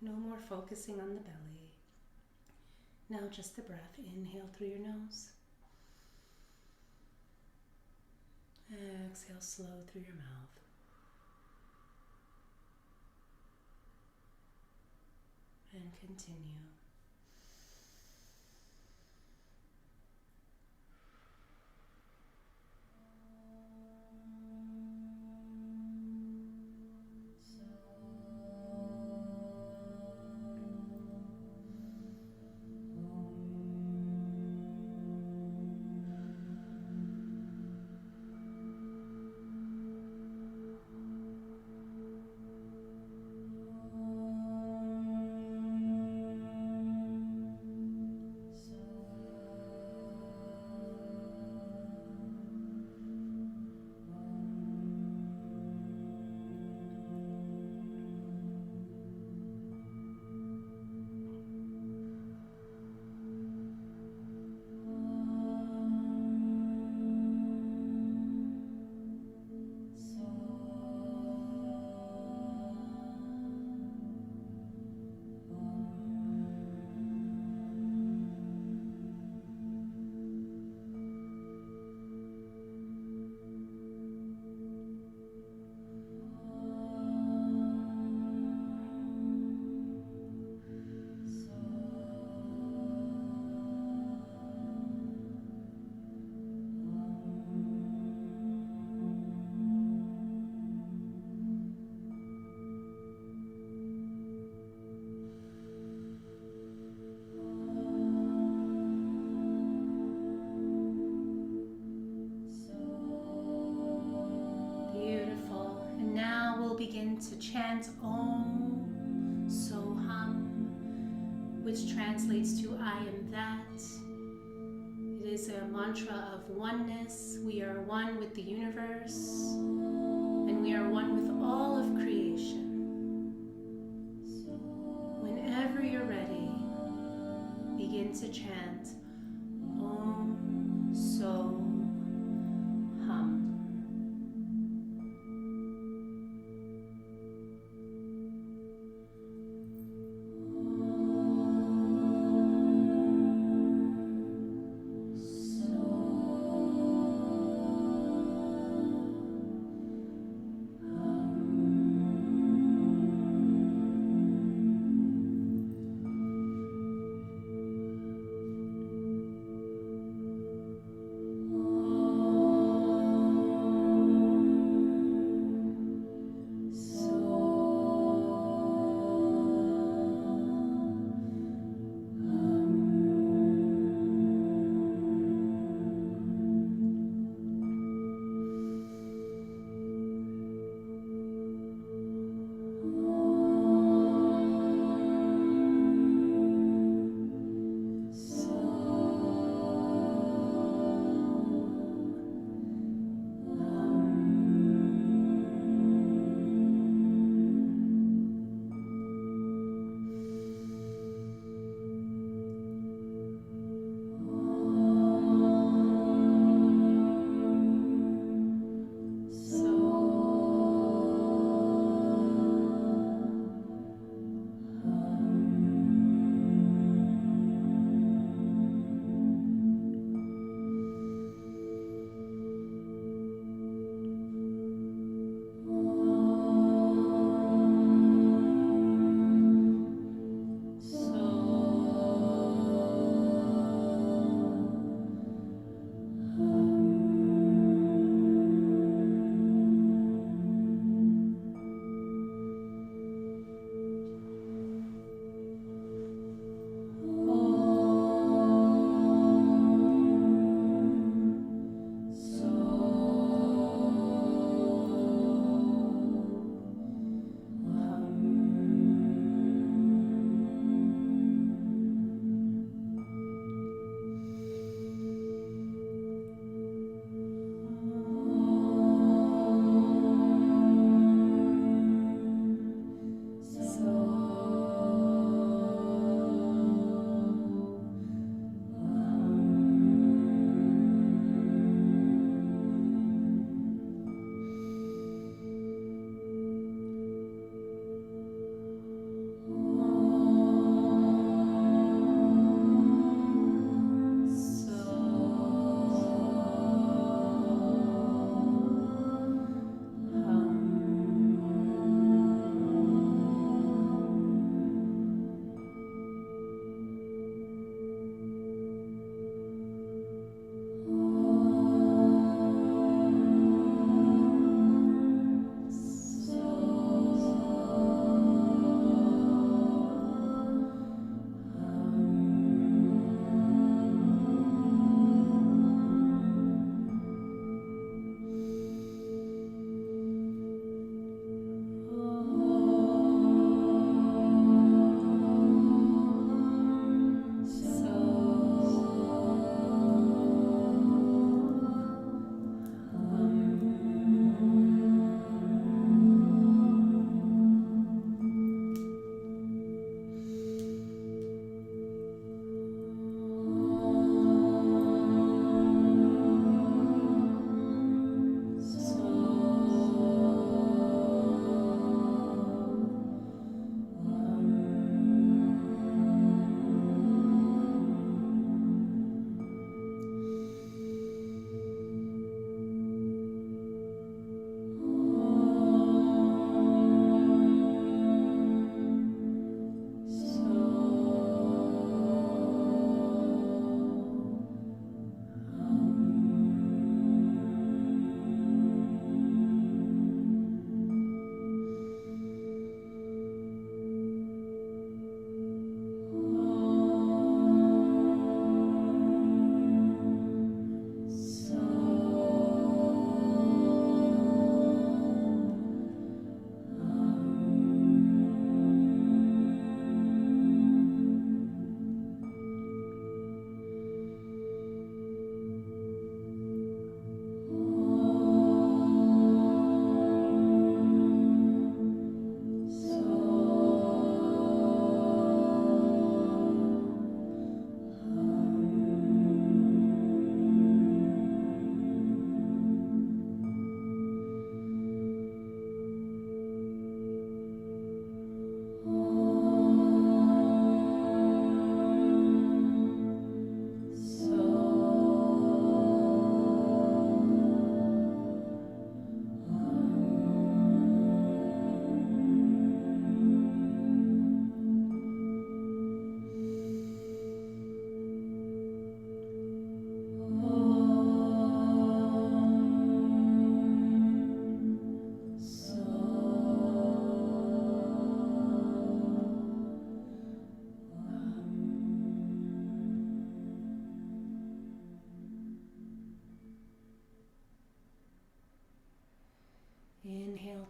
No more focusing on the belly. Now just the breath. Inhale through your nose. Exhale slow through your mouth. And continue. to chant Om So Hum, which translates to I am that. It is a mantra of oneness. We are one with the universe, and we are one with all of creation. Whenever you're ready, begin to chant Om So Hum.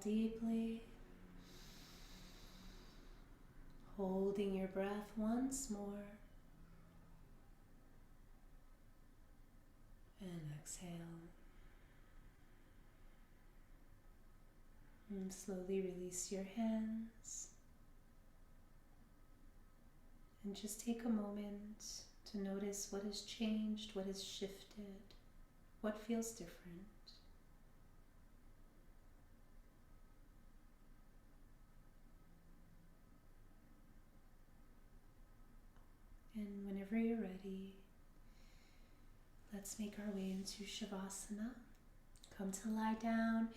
deeply, holding your breath once more, and exhale. And slowly release your hands. And just take a moment to notice what has changed, what has shifted, what feels different. And whenever you're ready, let's make our way into Shavasana. Come to lie down.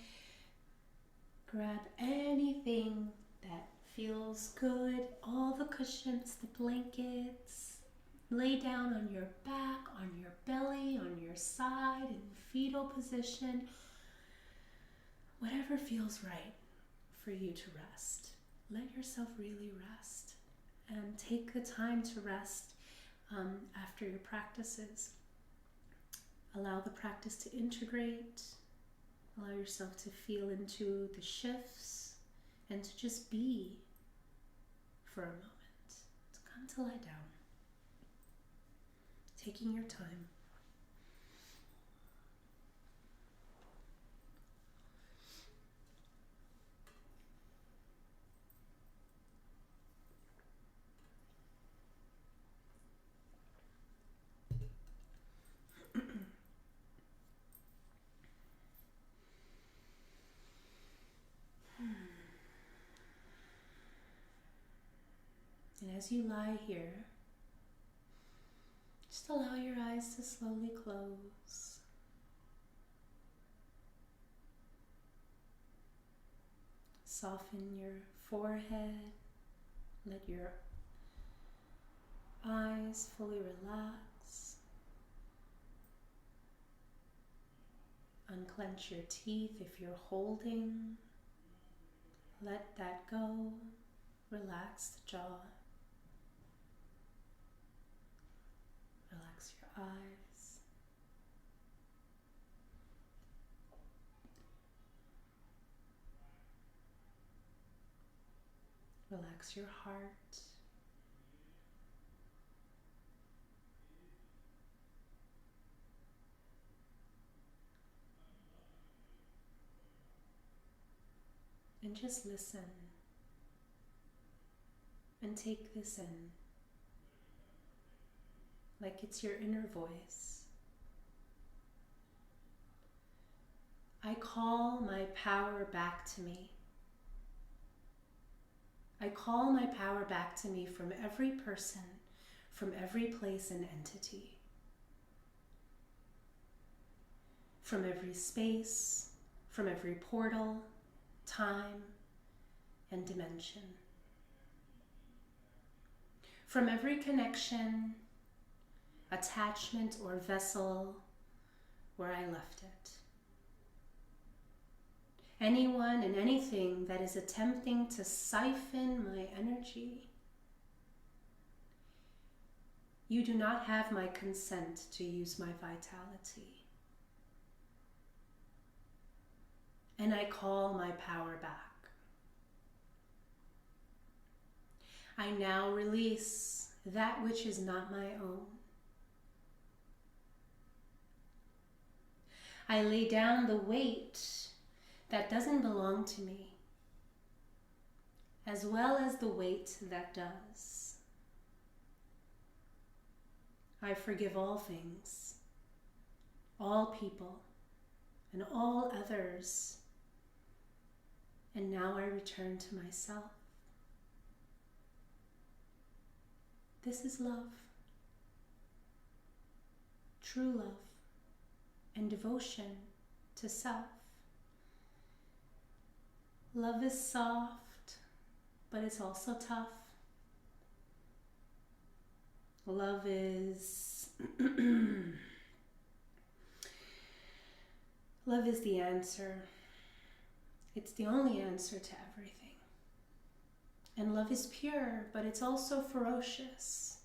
Grab anything that feels good, all the cushions, the blankets. Lay down on your back, on your belly, on your side, in fetal position. Whatever feels right for you to rest. Let yourself really rest. And take the time to rest after your practices. Allow the practice to integrate. Allow yourself to feel into the shifts and to just be for a moment. To come to lie down. Taking your time. And as you lie here, just allow your eyes to slowly close. Soften your forehead. Let your eyes fully relax. Unclench your teeth if you're holding. Let that go. Relax the jaw. Relax your eyes. Relax your heart. And just listen. And take this in. Like it's your inner voice. I call my power back to me. I call my power back to me from every person, from every place and entity, from every space, from every portal, time, and dimension, from every connection, attachment, or vessel where I left it. Anyone and anything that is attempting to siphon my energy, you do not have my consent to use my vitality. And I call my power back. I now release that which is not my own. I lay down the weight that doesn't belong to me, as well as the weight that does. I forgive all things, all people, and all others, and now I return to myself. This is love, true love, and devotion to self. Love is soft, but it's also tough. Love is love is the answer. It's the only answer to everything. And love is pure, but it's also ferocious.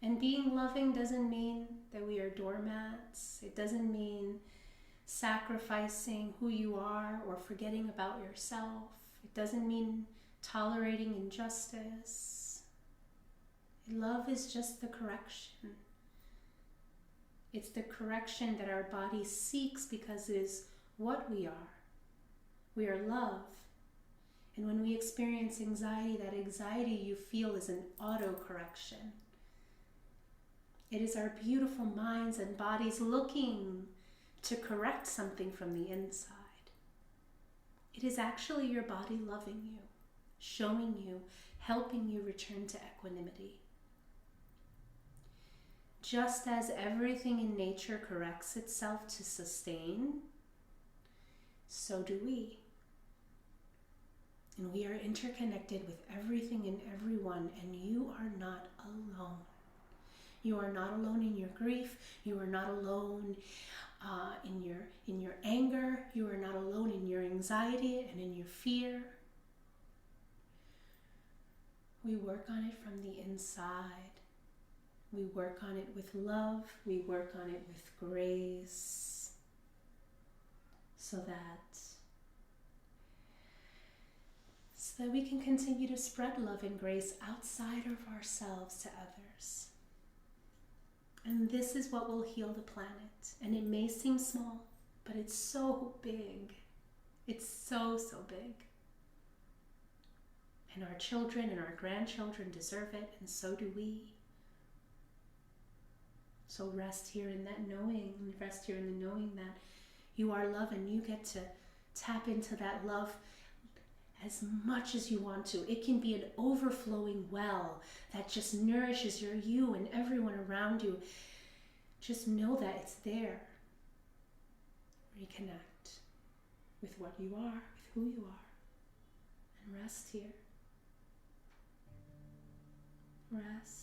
And being loving doesn't mean that we are doormats. It doesn't mean sacrificing who you are or forgetting about yourself. It doesn't mean tolerating injustice. Love is just the correction. It's the correction that our body seeks because it is what we are. We are love. And when we experience anxiety, that anxiety you feel is an auto-correction. It is our beautiful minds and bodies looking to correct something from the inside. It is actually your body loving you, showing you, helping you return to equanimity. Just as everything in nature corrects itself to sustain, so do we. And we are interconnected with everything and everyone, and you are not alone. You are not alone in your grief. You are not alone in your anger. You are not alone in your anxiety and in your fear. We work on it from the inside. We work on it with love. We work on it with grace, so that we can continue to spread love and grace outside of ourselves to others. And this is what will heal the planet. And it may seem small, but it's so big. It's so, so big. And our children and our grandchildren deserve it, and so do we. So rest here in that knowing, rest here in the knowing that you are love, and you get to tap into that love as much as you want to. It can be an overflowing well that just nourishes you and everyone around you. Just know that it's there. Reconnect with what you are, with who you are, and rest here. Rest.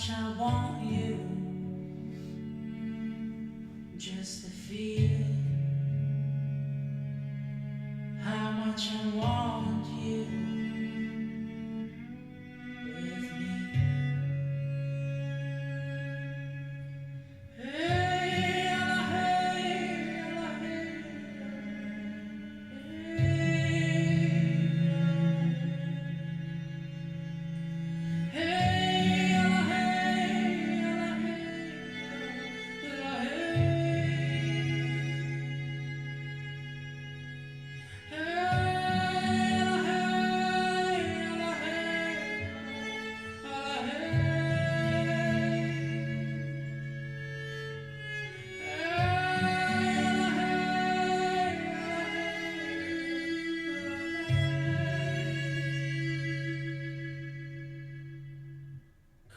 much I want you, just to feel how much I want you with me. Hey, alla, hey, alla, hey, hey, alla, hey, alla, hey, alla,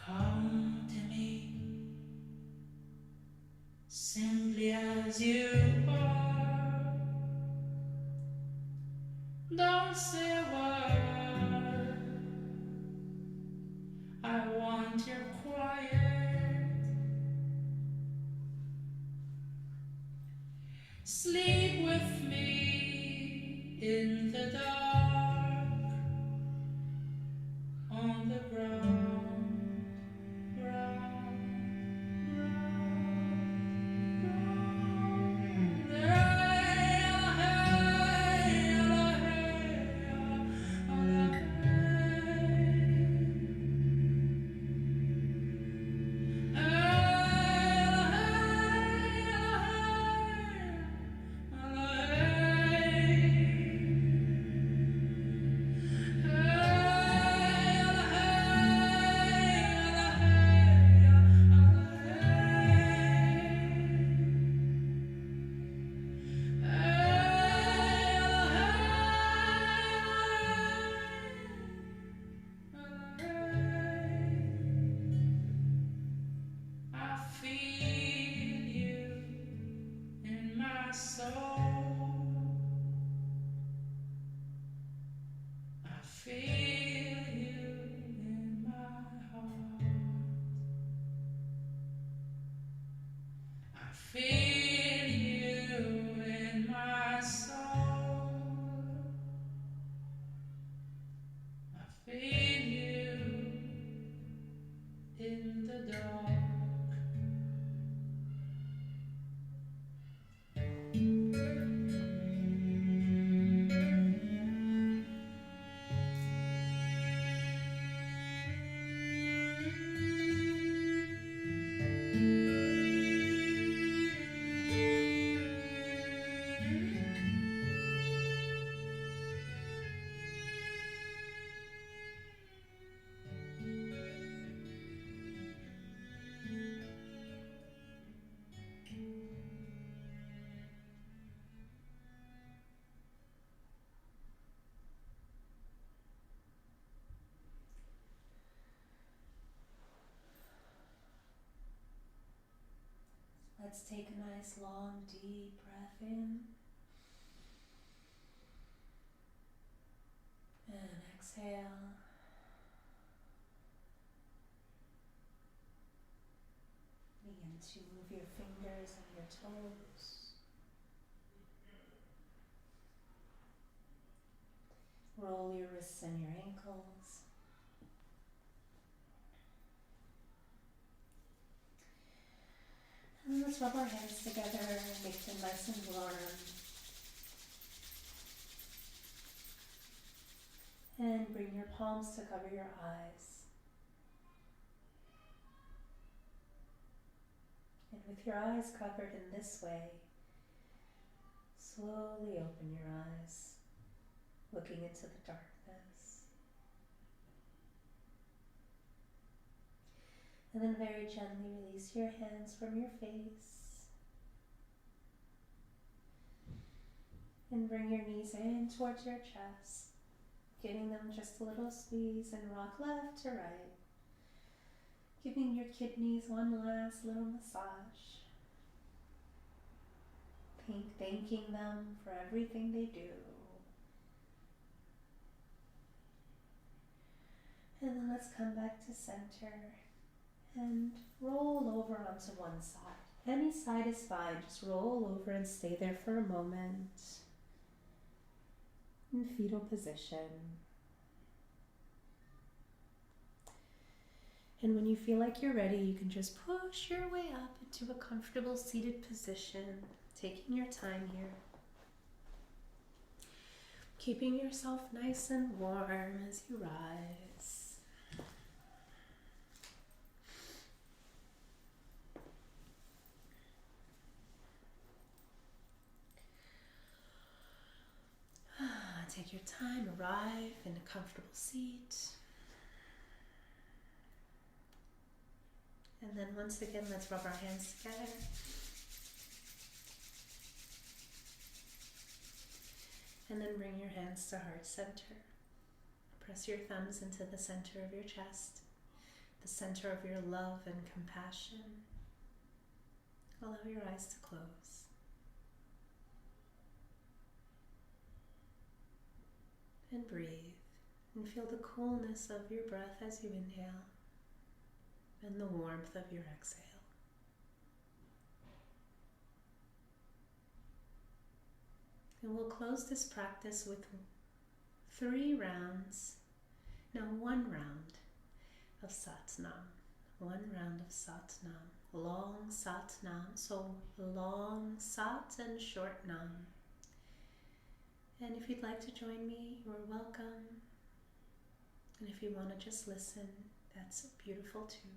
come to me simply as you are. Don't say a word. I want your quiet. Sleep with me in the dark, on the ground, ground, ground, I feel you in my soul. I feel you in my heart. I feel you in my soul. I feel you in the dark. Let's take a nice long deep breath in and exhale. Begin to move your fingers and your toes. Roll your wrists and your ankles. And let's rub our hands together and make them nice and warm. And bring your palms to cover your eyes. And with your eyes covered in this way, slowly open your eyes, looking into the darkness. And then very gently release your hands from your face. And bring your knees in towards your chest, giving them just a little squeeze and rock left to right. Giving your kidneys one last little massage. Thanking them for everything they do. And then let's come back to center And roll over onto one side. Any side is fine. Just roll over and stay there for a moment in fetal position. And when you feel like you're ready, you can just push your way up into a comfortable seated position, taking your time here. Keeping yourself nice and warm as you rise. Take your time, arrive in a comfortable seat. And then once again, let's rub our hands together. And then bring your hands to heart center. Press your thumbs into the center of your chest, the center of your love and compassion. Allow your eyes to close. And breathe. And feel the coolness of your breath as you inhale and the warmth of your exhale. And we'll close this practice with 3 rounds, no, 1 round of Satnam. 1 round of Satnam. Long Satnam, so long Sat and short Nam. And if you'd like to join me, you're welcome. And if you want to just listen, that's beautiful too.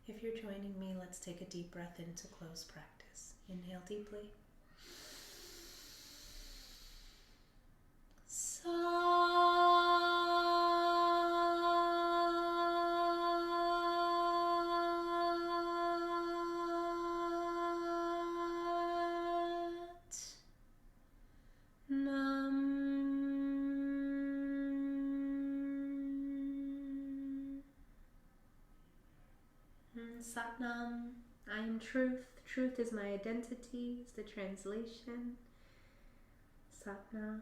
If you're joining me, let's take a deep breath in to close practice. Inhale deeply. Satnam, I am truth. Truth is my identity, is the translation. Satnam.